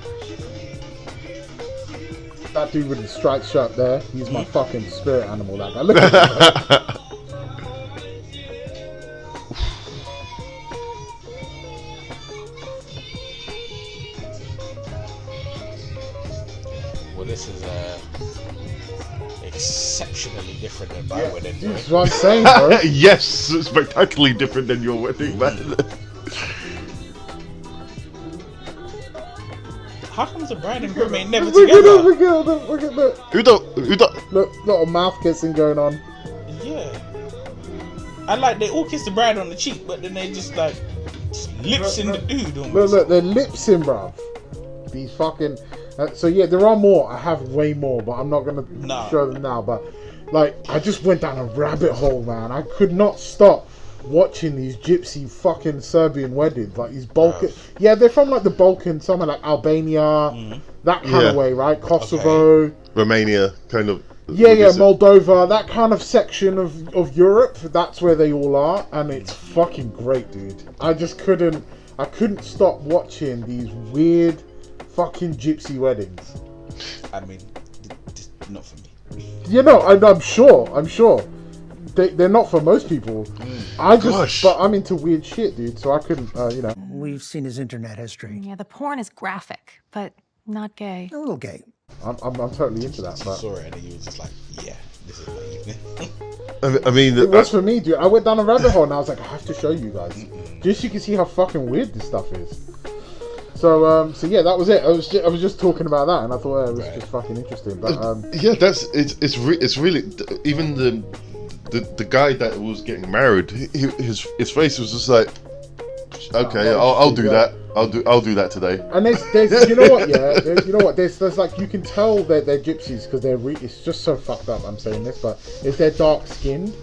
That dude with the striped shirt there, he's my fucking spirit animal. That guy. Look at him. This is exceptionally different than my wedding. That's what I'm saying, bro. Yes, spectacularly different than your wedding, man. How comes the bride and groom ain't never together? Look at that. Who don't? Look, lot of mouth kissing going on. Yeah. And like they all kiss the bride on the cheek, but then they just like lips in the dude. Almost. Look, they're lips in, bruv. These fucking. So yeah, there are more. I have way more, but I'm not gonna show them now. But like, I just went down a rabbit hole, man. I could not stop watching these gypsy fucking Serbian weddings, like these Balkan. Yeah, they're from like the Balkans, somewhere like Albania, that kind of way, right? Kosovo, Romania, kind of. Yeah, Moldova, that kind of section of Europe. That's where they all are, and it's fucking great, dude. I couldn't stop watching these weird fucking gypsy weddings. I mean, not for me. You know, I'm sure. They're not for most people. But I'm into weird shit, dude. So I couldn't, We've seen his internet history. Yeah, the porn is graphic, but not gay. A little gay. I'm totally into that. He But saw it and he was just like, yeah, this is my evening. I mean, it was for me, dude. I went down a rabbit hole and I was like, I have to show you guys, just so you can see how fucking weird this stuff is. So yeah, that was it. I was just talking about that, and I thought it was just fucking interesting. But yeah, it's really even the guy that was getting married, his face was just like, okay, I'll do that. I'll do that today. And there's you know what, yeah, there's like, you can tell that they're gypsies because it's just so fucked up. I'm saying this, but is they're dark skinned.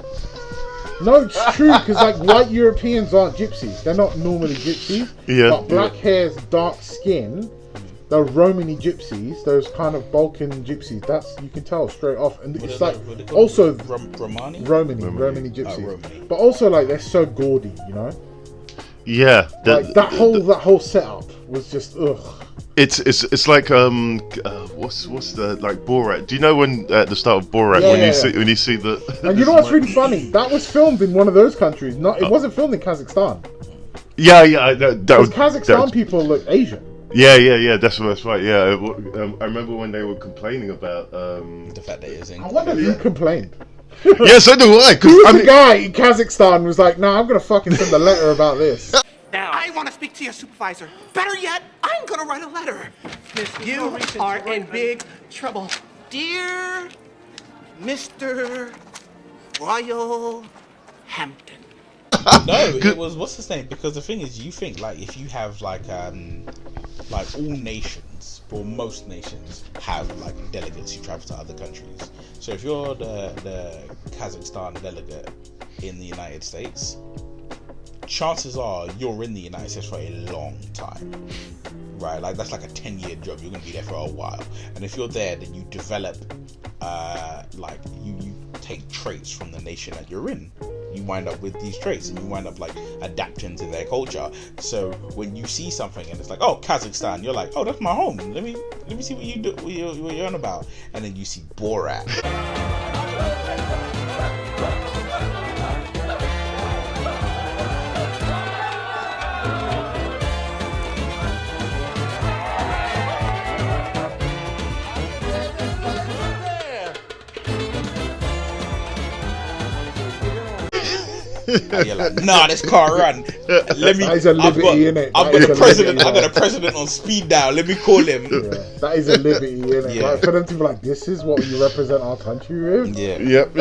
No, it's true, because like white Europeans aren't gypsies. They're not normally gypsies. Yeah. But black hairs, dark skin, the Romany gypsies, those kind of Balkan gypsies, that's, you can tell straight off. And it's like also Romani gypsies. Romani. But also like they're so gaudy, you know? Yeah. That whole setup was just ugh. It's like what's the like Borat? Do you know when at the start of Borat when you see the and you know what's really funny? That was filmed in one of those countries. It wasn't filmed in Kazakhstan. Yeah. Because Kazakhstan people look Asian. Yeah. That's right. Yeah, I remember when they were complaining about the fact that it's I wonder who complained. Yeah, so do I. The guy in Kazakhstan was like, "Nah, I'm gonna fucking send a letter about this." Now, I want to speak to your supervisor. Better yet, I'm going to write a letter. You are in big trouble. Dear Mr. Royal Hampton. No, it was, what's his name? Because the thing is, you think, like, if you have, like all nations, or most nations, have, like, delegates who travel to other countries. So if you're the Kazakhstan delegate in the United States, chances are you're in the United States for a long time, right? Like that's like a 10-year job. You're gonna be there for a while, and if you're there, then you develop, like you take traits from the nation that you're in. You wind up with these traits, and you wind up like adapting to their culture. So when you see something and it's like, oh, Kazakhstan, you're like, oh, that's my home. Let me see what you do, what you're on about, and then you see Borat. And you're like, nah, this car run. Let me. That is a liberty, innit? I've got a president on speed dial. Let me call him. Yeah, that is a liberty, innit? Yeah. Like, for them to be like, this is what you represent our country with. Yeah. Yep.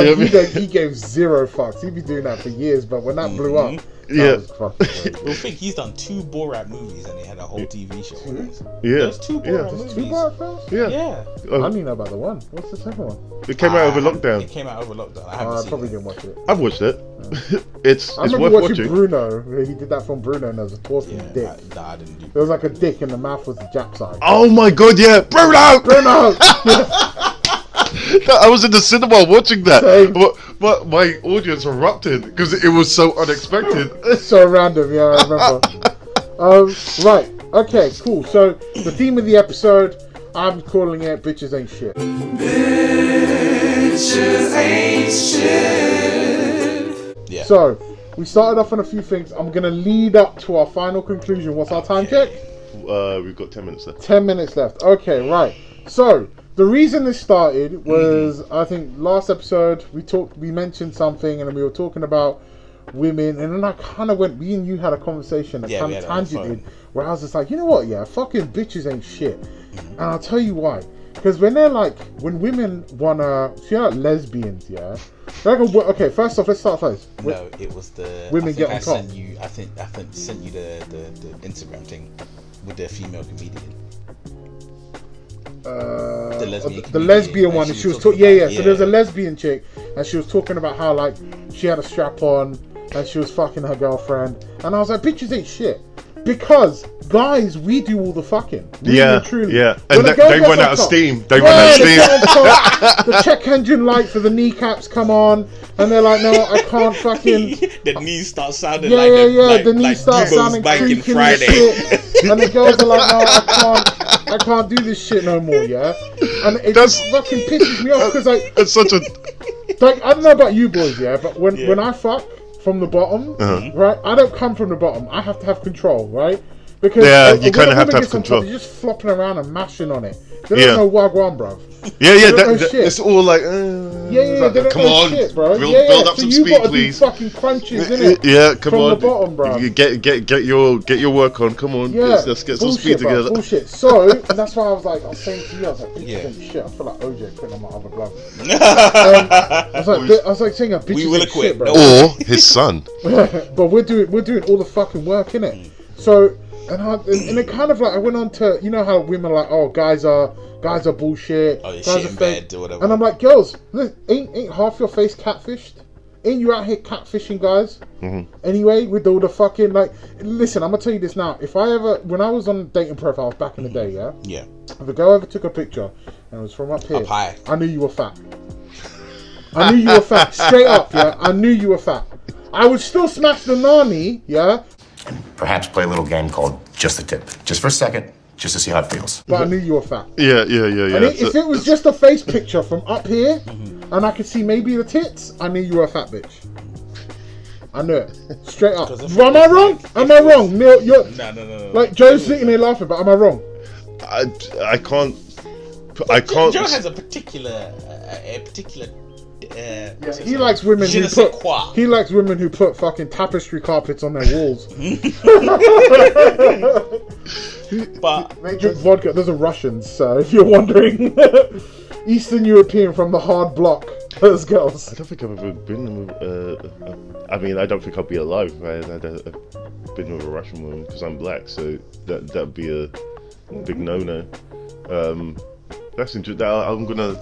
He gave zero fucks. He'd be doing that for years, but when that blew up, that was fucking crazy. Well, think he's done 2 Borat movies and they had a whole TV show. Yeah. There's 2 Borat movies. 2 Borat films? Yeah. I don't even know about the one. What's the second one? It came out over lockdown. It came out over lockdown. I probably didn't watch it. I've watched it. It's I remember worth watching watching. Bruno. He did that from Bruno, and there was a talking dick. I didn't do. There was like a dick, and the mouth was the Jap side. Oh my god, yeah, Bruno! I was in the cinema watching that, but my audience erupted because it was so unexpected. So random, yeah, I remember. Right, okay, cool. So the theme of the episode, I'm calling it "Bitches Ain't Shit." Bitches ain't shit. Yeah. So we started off on a few things. I'm gonna lead up to our final conclusion. What's our time check? We've got 10 minutes left. 10 minutes left. Okay, right. So the reason this started was, I think last episode we mentioned something, and then we were talking about women, and then I kind of went, me and you had a conversation that kind of tangented, where I was just like, you know what, yeah, fucking bitches ain't shit. And I'll tell you why. Because when women wanna, so you're like lesbians, yeah? Okay, first off, let's start first. No, it was the women get on top. I think sent you the Instagram thing with the female comedian. The lesbian one, and she was talking. So there was a lesbian chick, and she was talking about how like she had a strap on and she was fucking her girlfriend, and I was like, bitches ain't shit, because guys, we do all the fucking. Really and truly. Yeah, and they run out of steam. They run out of steam. The check engine light for the kneecaps come on, and they're like, no, I can't fucking. The knees start sounding the knees start sounding creaking Friday. And the girls are like, no, I can't do this shit no more, yeah? And it just fucking pisses me off, because like, it's such a... Like, I don't know about you boys, yeah, but when I fuck from the bottom, right, I don't come from the bottom. I have to have control, right? Because you kind of have to have control. You're just flopping around and mashing on it. They don't know wagwan, bruv. Yeah, it's all like, they come on, shit, bro. build up so some you speed, gotta please. do fucking crunches, innit? Yeah, come from on. the bottom, bro. You get your work on. Come on, let's get some speed together. Bullshit. So, and that's why I was saying to you, I was like, bitches ain't shit. I feel like OJ putting on my other glove. I was like saying, bitches ain't shit, bro. Or his son. But we're doing all the fucking work, innit? So. And it kind of like I went on to, you know how women are like, oh, guys are bullshit. Oh, you're guys shit are in fake. bed or whatever. And I'm like, girls, ain't half your face catfished? Ain't you out here catfishing guys? Mm-hmm. Anyway, with all the fucking like, listen, I'm gonna tell you this now. When I was on dating profiles back in the day, yeah, if a girl ever took a picture and it was from up here, up high, I knew you were fat. I knew you were fat, straight up, yeah. I knew you were fat. I would still smash the nani, yeah. And perhaps play a little game called Just the Tip. Just for a second, just to see how it feels. But I knew you were fat. Yeah. And if it was just a face picture from up here, and I could see maybe the tits, I knew you were a fat bitch. I knew it. Straight up. Am I wrong? Am I wrong? Neil, you're... No. Like, Joe's sitting there laughing, but am I wrong? I can't... Joe has a particular... he likes women who put fucking tapestry carpets on their walls. But they drink vodka. Those are Russians, so if you're wondering, Eastern European from the hard block. Those girls. I don't think I've ever been I mean, I don't think I'll be alive. Right? I've been with a Russian woman because I'm black, so that'd be a big no-no. That's interesting. I'm gonna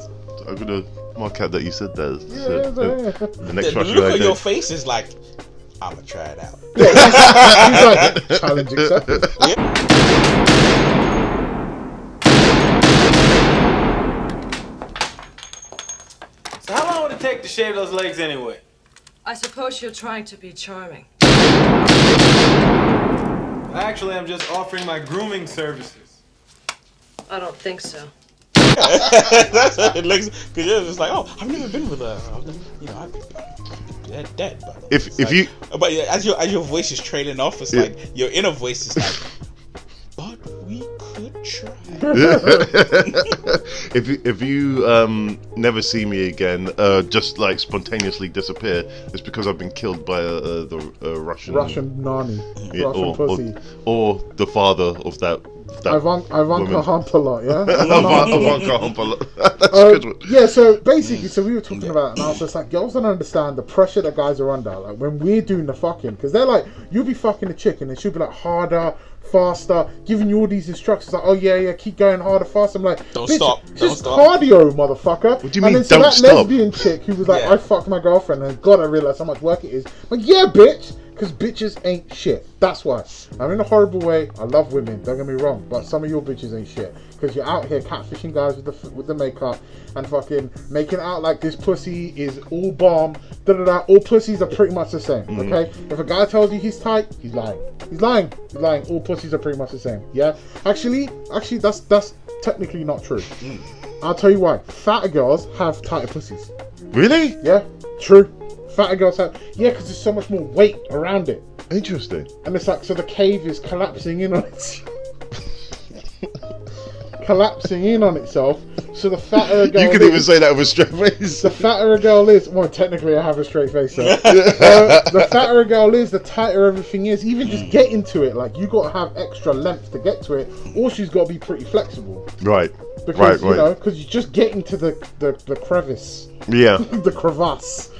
mark out that you said that. The next Russian look on your face is like, I'm gonna try it out. He's like, challenge accepted. So how long would it take to shave those legs anyway? I suppose you're trying to be charming. Actually, I'm just offering my grooming services. I don't think so. That's how it looks. Because you're just like, oh, I've never been with a, I've dead. But but as your voice is trailing off, it's like your inner voice is like, but we could try. if you never see me again, just like spontaneously disappear, it's because I've been killed by a Russian nani, Russian pussy, or the father of that. Ivanka Humpalot, yeah? Ivanka Humpalot. That's a good one. Yeah, so basically, we were talking about it, and I was just like, girls don't understand the pressure that guys are under. Like, when we're doing the fucking, because they're like, you'll be fucking a chick, and then she'll be like, harder, faster, giving you all these instructions, like, oh yeah, keep going harder, faster. I'm like, don't stop. Cardio, motherfucker. What do you mean, and then don't so that stop? lesbian chick who was like, I fucked my girlfriend, and God, I realized how much work it is. I'm like, yeah, bitch. Because bitches ain't shit. That's why. I'm in a horrible way. I love women. Don't get me wrong. But some of your bitches ain't shit. Because you're out here catfishing guys with the makeup and fucking making it out like this pussy is all bomb. All pussies are pretty much the same. Okay? If a guy tells you he's tight, he's lying. He's lying. All pussies are pretty much the same. Yeah? Actually, that's technically not true. I'll tell you why. Fatter girls have tighter pussies. Really? Yeah. True. Fatter girls have, because there's so much more weight around it. Interesting. And it's like, so the cave is collapsing in on itself. Collapsing in on itself. So the fatter a girl you can even say that with a straight face. The fatter a girl is, well, technically I have a straight face, so. The fatter a girl is, the tighter everything is. Even just getting to it, like, you got to have extra length to get to it, or she's got to be pretty flexible. Right. Because, you know, because you're just getting to the crevice. Yeah. The crevasse.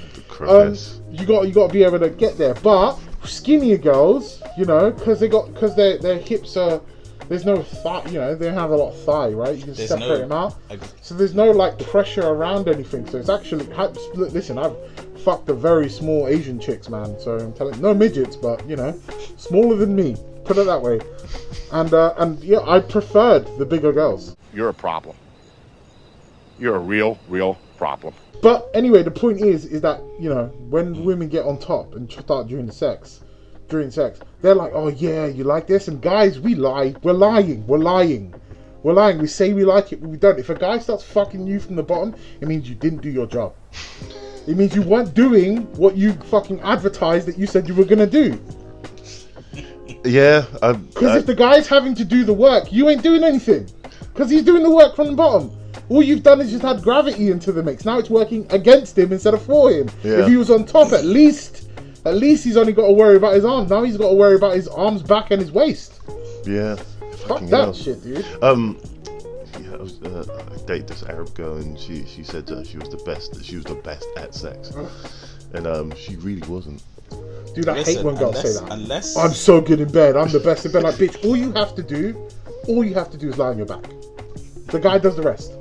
You got to be able to get there, but skinnier girls, you know, because their hips are, there's no thigh, you know, they don't have a lot of thigh, right? You can separate them out, so there's no like pressure around anything. So it's actually, listen, I've fucked the very small Asian chicks, man. So I'm telling you, no midgets, but you know, smaller than me. Put it that way. And yeah, I preferred the bigger girls. You're a problem. You're a real problem. But anyway, the point is that, you know, when women get on top and start during sex, they're like, oh yeah, you like this? And guys, we lie. We're lying. We say we like it, but we don't. If a guy starts fucking you from the bottom, it means you didn't do your job. It means you weren't doing what you fucking advertised that you said you were going to do. Yeah. Because if the guy's having to do the work, you ain't doing anything. Because he's doing the work from the bottom. All you've done is just had gravity into the mix. Now it's working against him instead of for him. Yeah. If he was on top, at least he's only got to worry about his arms. Now he's got to worry about his arms, back, and his waist. Yeah. Fuck that shit, dude. I dated this Arab girl, and she said that she was the best. That she was the best at sex, and she really wasn't. Dude, I hate when girls say that. Unless I'm so good in bed. I'm the best in bed. Like, bitch, all you have to do is lie on your back. The guy does the rest.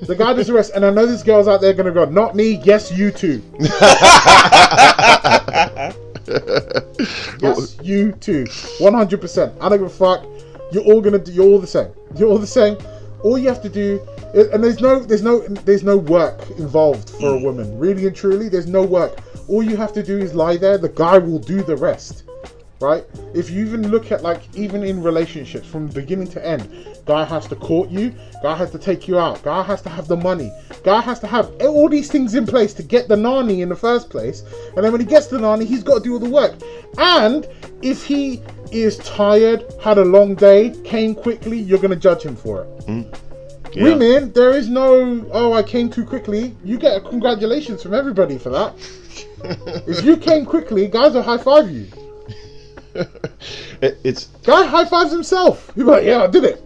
The guy does the rest. And I know this girl's out there gonna go, not me. Yes, you too. Yes, you too. 100%. I don't give a fuck. You're all the same. You're all the same. All you have to do, and there's no work involved for a woman. Really and truly, there's no work. All you have to do is lie there. The guy will do the rest, right? If you even look at, like, even in relationships from beginning to end, guy has to court you, guy has to take you out, guy has to have the money, guy has to have all these things in place to get the nanny in the first place, and then when he gets the nanny, he's got to do all the work. And if he is tired, had a long day, came quickly, you're going to judge him for it. Yeah. Women, there is no, oh, I came too quickly. You get a congratulations from everybody for that. If you came quickly, guys will high five you. It's guy high fives himself. He's like, yeah, I did it.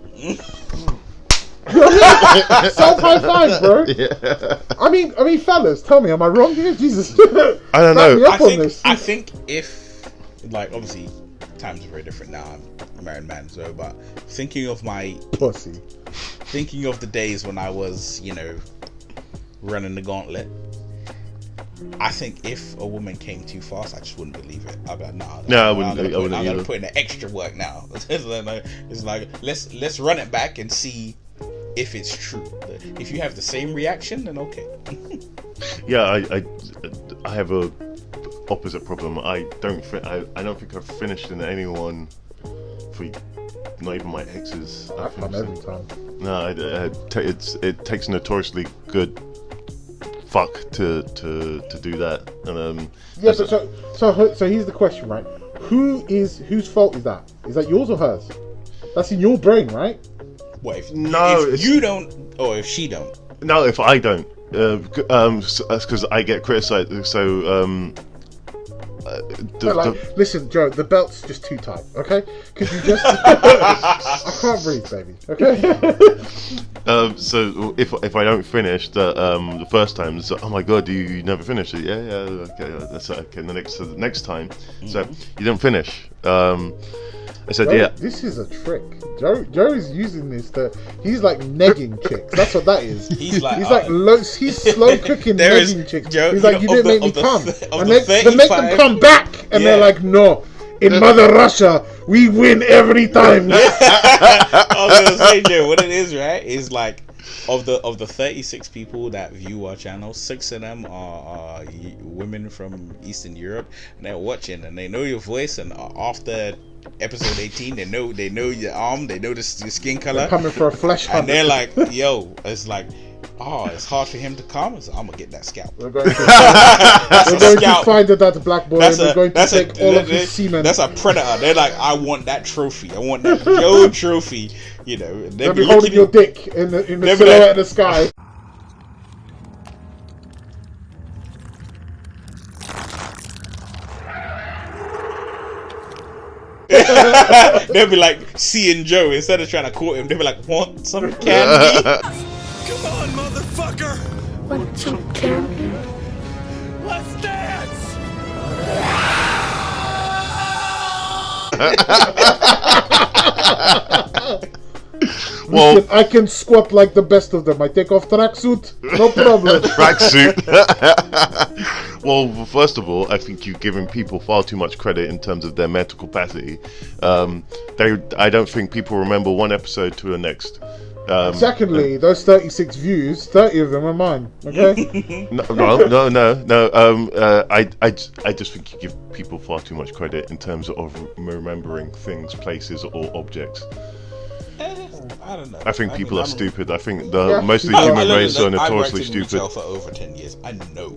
Self high five, bro. Yeah. I mean, fellas, tell me, am I wrong here? Jesus. I don't know. I think if, like, obviously times are very different now. I'm a married man, so, but thinking of my pussy, thinking of the days when I was, running the gauntlet, I think if a woman came too fast, I just wouldn't believe it. I'd be like, nah. No, I wouldn't. I'm gonna put in the extra work now. It's like let's run it back and see if it's true. If you have the same reaction, then okay. Yeah, I have a opposite problem. I don't think I've finished in anyone for not even my exes. I come every time. No, it takes notoriously good fuck to do that. And yeah, so here's the question, right? Whose fault is that? Is that yours or hers? That's in your brain, right? What if you don't, or if she don't? No, if I don't, because I get criticised. So listen, Joe, the belt's just too tight. Okay, could you just? I can't breathe, baby. Okay. So if I don't finish the first time, it's like, oh my god, you never finished it. Yeah, okay, that's okay. The next time, so you didn't finish. I said, Joe, yeah. This is a trick. Joe is using this he's like negging chicks. That's what that is. He's slow cooking negging chicks. Joe, he's like, you didn't make me come. And they make them come back. And they're like, no. In Mother Russia, we win every time. I was gonna say, Joe, what it is, right, is like, of the 36 people that view our channel, 6 of them are women from Eastern Europe, and they're watching and they know your voice, and after episode 18 they know your arm, they know the skin color. They're coming for a flesh hunt. And they're like, yo, it's like, oh, it's hard for him to come, so I'm gonna get that scalp. We're going to find that black boy, and we're going to take all of his semen. That's a predator. They're like, I want that trophy. I want that Joe trophy. They'll be holding your dick in the silhouette of the sky. They'll be like seeing Joe, instead of trying to court him, they'll be like, want some candy? Come on, motherfucker! Want some candy? Let's dance! Well, I can squat like the best of them. I take off tracksuit, no problem. Tracksuit. Well, first of all, I think you're giving people far too much credit in terms of their mental capacity. I don't think people remember one episode to the next. Secondly, those 36 views, 30 of them are mine. Okay. No. I just think you give people far too much credit in terms of remembering things, places, or objects. I don't know. I think people are stupid. I think most of the human race are notoriously stupid. I've worked in retail for over 10 years. I know.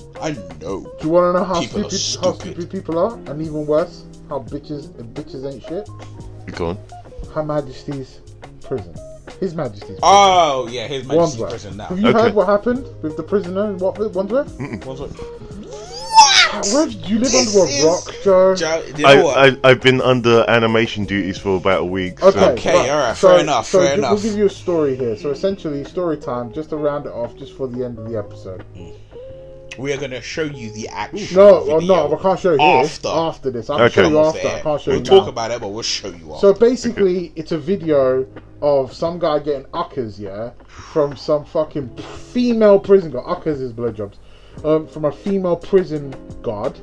Do you want to know how stupid people are? And even worse, how bitches ain't shit? Go on. Her Majesty's prison. His Majesty's prison. Oh yeah, His Majesty's Wandsworth. prison now. Have you heard what happened with the prisoner in Wandsworth? Wandsworth. Where did you live under a rock, Joe? You know what? I've been under animation duties for about a week. Okay, alright, fair enough. We'll give you a story here. So essentially, story time, just to round it off, just for the end of the episode. We are going to show you the actual No, I can't show you after this. I'll show you after. I can't show you We'll talk now. about it, but we'll show you after. So basically, it's a video of some guy getting uckers, from some fucking female prison guard. Uckers is blowjobs. From a female prison guard,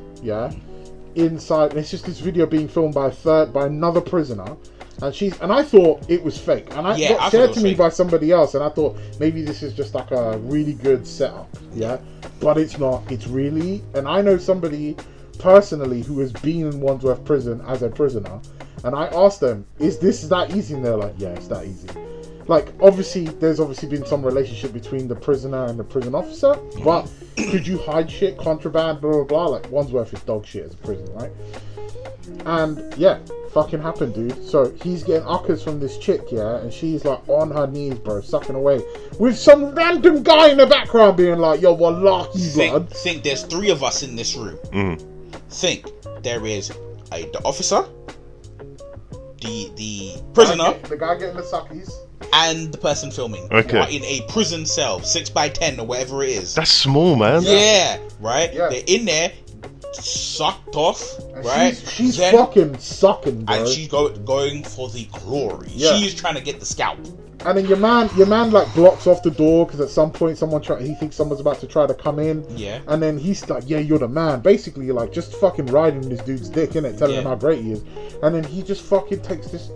inside. And it's just this video being filmed by another prisoner. And I thought it was fake. And I got shared to me by somebody else, and I thought maybe this is just like a really good setup, but it's not. It's really, and I know somebody personally who has been in Wandsworth prison as a prisoner, and I asked them, is this that easy? And they're like, yeah, it's that easy. Like, there's obviously been some relationship between the prisoner and the prison officer, but could you hide shit, contraband, blah, blah, blah? Like, Wandsworth is dog shit as a prison, right? And, yeah, fucking happened, dude. So, he's getting uckers from this chick, and she's, like, on her knees, bro, sucking away. With some random guy in the background being like, yo, wallahi, blood. Think there's 3 of us in this room. Think there is the officer, the prisoner, the guy getting the suckies, and the person filming. Okay. Right, in a prison cell, 6x10 or whatever it is. That's small, man. Yeah, right? Yeah. They're in there, sucked off, and right? She's fucking sucking, bro. And she's going for the glory. Yeah. She's trying to get the scalp. And then your man like blocks off the door because at some point he thinks someone's about to try to come in. Yeah. And then he's like, yeah, you're the man. Basically, you're like just fucking riding this dude's dick, innit? Telling him how great he is. And then he just fucking takes this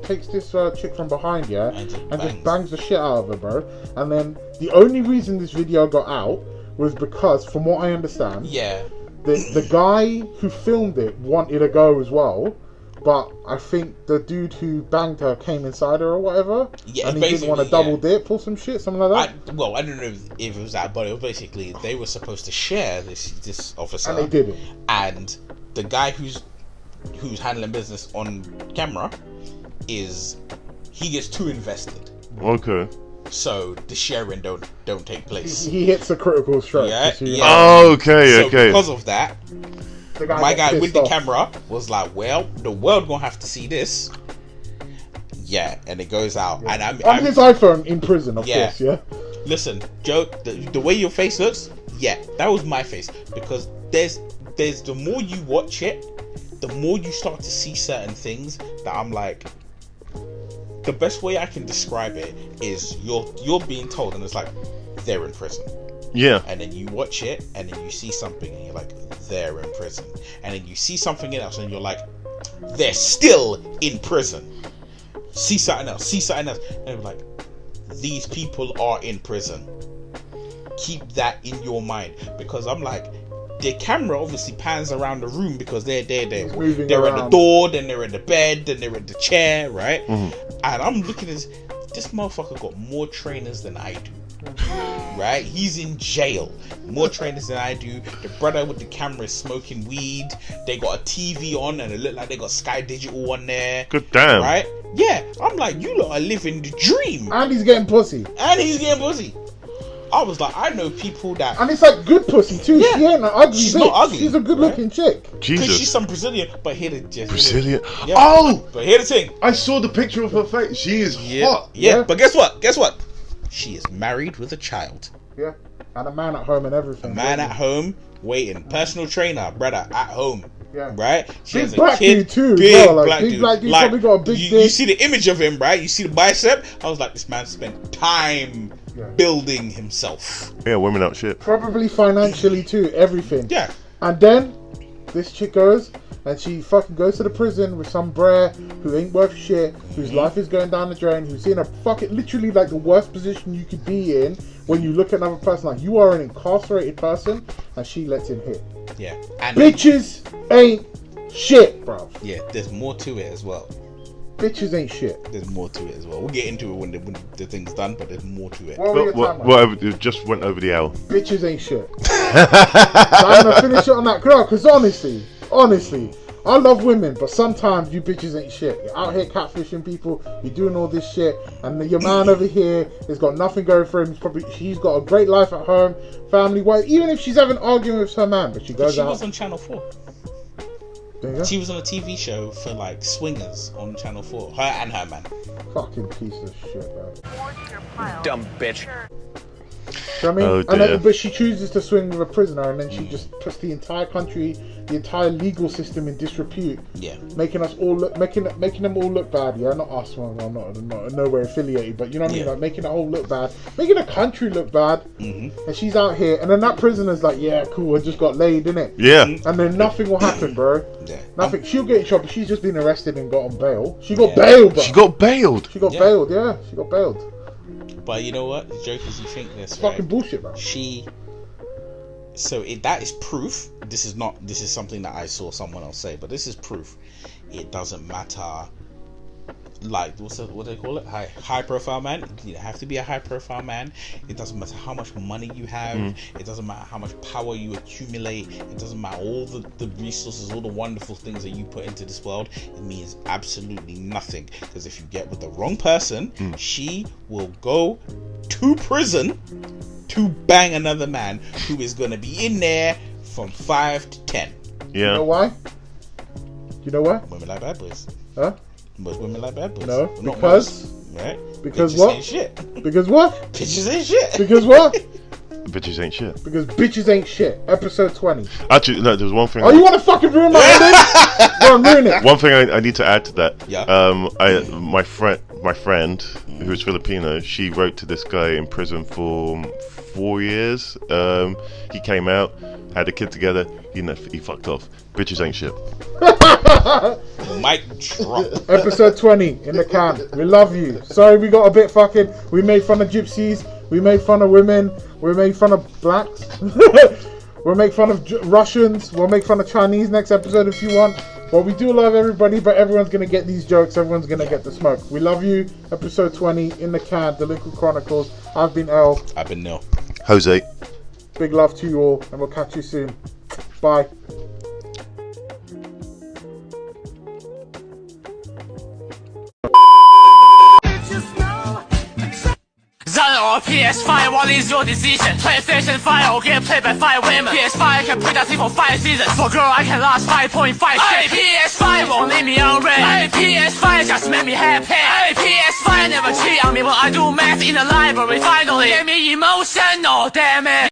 chick from behind, and just bangs the shit out of her, bro. And then the only reason this video got out was because, from what I understand, the guy who filmed it wanted to go as well. But I think the dude who banged her came inside her or whatever. Yeah, and he didn't want to double dip or some shit, something like that. I don't know if it was that, but it was basically they were supposed to share this officer. And they didn't. And the guy who's handling business on camera he gets too invested. Okay. So the sharing don't take place. He hits a critical stroke. Oh, okay. Because of that, my guy with the camera was like, well, the world gonna have to see this. Yeah, and it goes out. And I'm his iPhone in prison, of course, Listen, Joe, the way your face looks, that was my face. Because there's the more you watch it, the more you start to see certain things that I'm like, the best way I can describe it is you're being told, and it's like, they're in prison. Yeah. And then you watch it, and then you see something, and you're like, they're in prison. And then you see something else, and you're like, they're still in prison. See something else. And you're like, these people are in prison. Keep that in your mind. Because I'm like, the camera obviously pans around the room because they're at the door, then they're in the bed, then they're in the chair, right? Mm-hmm. And I'm looking at this motherfucker got more trainers than I do. Right? He's in jail. More trainers than I do. The brother with the camera is smoking weed. They got a TV on and it looked like they got Sky Digital on there. Good damn. Right? Yeah. I'm like, you lot are living the dream. And he's getting pussy. I was like, I know people that... And it's like good pussy too. Yeah. She ain't an ugly She's bitch. not ugly. She's a good looking chick. Jesus. Because she's some Brazilian. But here the... Brazilian? Yeah. Oh! But here the thing. I saw the picture of her face. She is hot. Yeah. But guess what? She is married with a child. Yeah. And a man at home and everything. A man at home waiting. Personal trainer, brother, at home. Yeah. Right? She big has a black kid. Dude too. Big well, like, black big dude. Black dude like, probably got a big dick. You see the image of him, right? You see the bicep. I was like, this man spent time building himself. Yeah, women out shit. Probably financially too. Everything. Yeah. And then this chick goes and she fucking goes to the prison with some brer who ain't worth shit, whose life is going down the drain, who's in a fucking literally like the worst position you could be in when you look at another person. Like, you are an incarcerated person, and she lets him hit. Yeah. And bitches ain't shit, bro. Yeah, there's more to it as well. Bitches ain't shit. There's more to it as well. We'll get into it when the thing's done, but there's more to it. Whatever, it just went over the hour. Bitches ain't shit. So I'm gonna finish it on that crowd, because honestly, I love women, but sometimes you bitches ain't shit. You're out here catfishing people, you're doing all this shit, and your man over here has got nothing going for him. He's got a great life at home, family wise, even if she's having an argument with her man, but she goes out. She was on Channel 4. There you go. She was on a TV show for like swingers on Channel 4. Her and her man. Fucking piece of shit, man. Dumb bitch. Do you know what I mean? Oh, and dear. then, but she chooses to swing with a prisoner, and then she just puts the entire country, the entire legal system in disrepute. Yeah. Making us all look, making them all look bad. Yeah, not us. Well, I'm not nowhere affiliated, but you know what I mean. Like making the whole look bad, making the country look bad. And she's out here, and then that prisoner's like, yeah, cool, I just got laid, innit? Yeah. And then nothing will happen, bro. Yeah. Nothing. She'll get in trouble. She's just been arrested and got on bail. She got bailed, bro. She got bailed. She got bailed. Yeah, she got bailed. But you know what? The joke is, you think this, It's right? fucking bullshit, man. That is proof. This is something that I saw someone else say, but this is proof. It doesn't matter. Like, what do they call it? High profile man. You have to be a high profile man. It doesn't matter how much money you have. It doesn't matter how much power you accumulate. It doesn't matter all the resources, all the wonderful things that you put into this world. It means absolutely nothing. Because if you get with the wrong person, she will go to prison to bang another man who is going to be in there from 5 to 10. Yeah. You know why? You know why? Women like bad boys. Huh? Most women like bad boys. No, Not because most, right? Because Bitches what? Ain't shit. Because what? Bitches ain't shit. Because what? Bitches ain't shit. Because bitches ain't shit. Episode 20. Actually, no, there's one thing. Oh, you want to fucking ruin my ending? Go on, ruin it. One thing I need to add to that. Yeah. My friend who's Filipino, she wrote to this guy in prison for 4 years. He came out, had a kid together. He fucked off. Bitches ain't shit. Mic drop. Episode 20 in the can. We love you. Sorry we got a bit fucking. We made fun of gypsies. We made fun of women. We made fun of blacks. We'll make fun of Russians. We'll make fun of Chinese next episode if you want. But we do love everybody, but everyone's going to get these jokes. Everyone's going to get the smoke. We love you. Episode 20 in the can. Delinquent Chronicles. I've been El. I've been Neil. Jose. Big love to you all, and we'll catch you soon. Bye. Zone or PS5, what is your decision? PlayStation 5 or get played by 5 women? PS5 I can play that thing for 5 seasons. For girl I can last 5.5 seconds. PS5 won't leave me on red. PS5 just make me happy. PS5 never cheat on me when I do math in the library. Finally, get me emotional, damn it.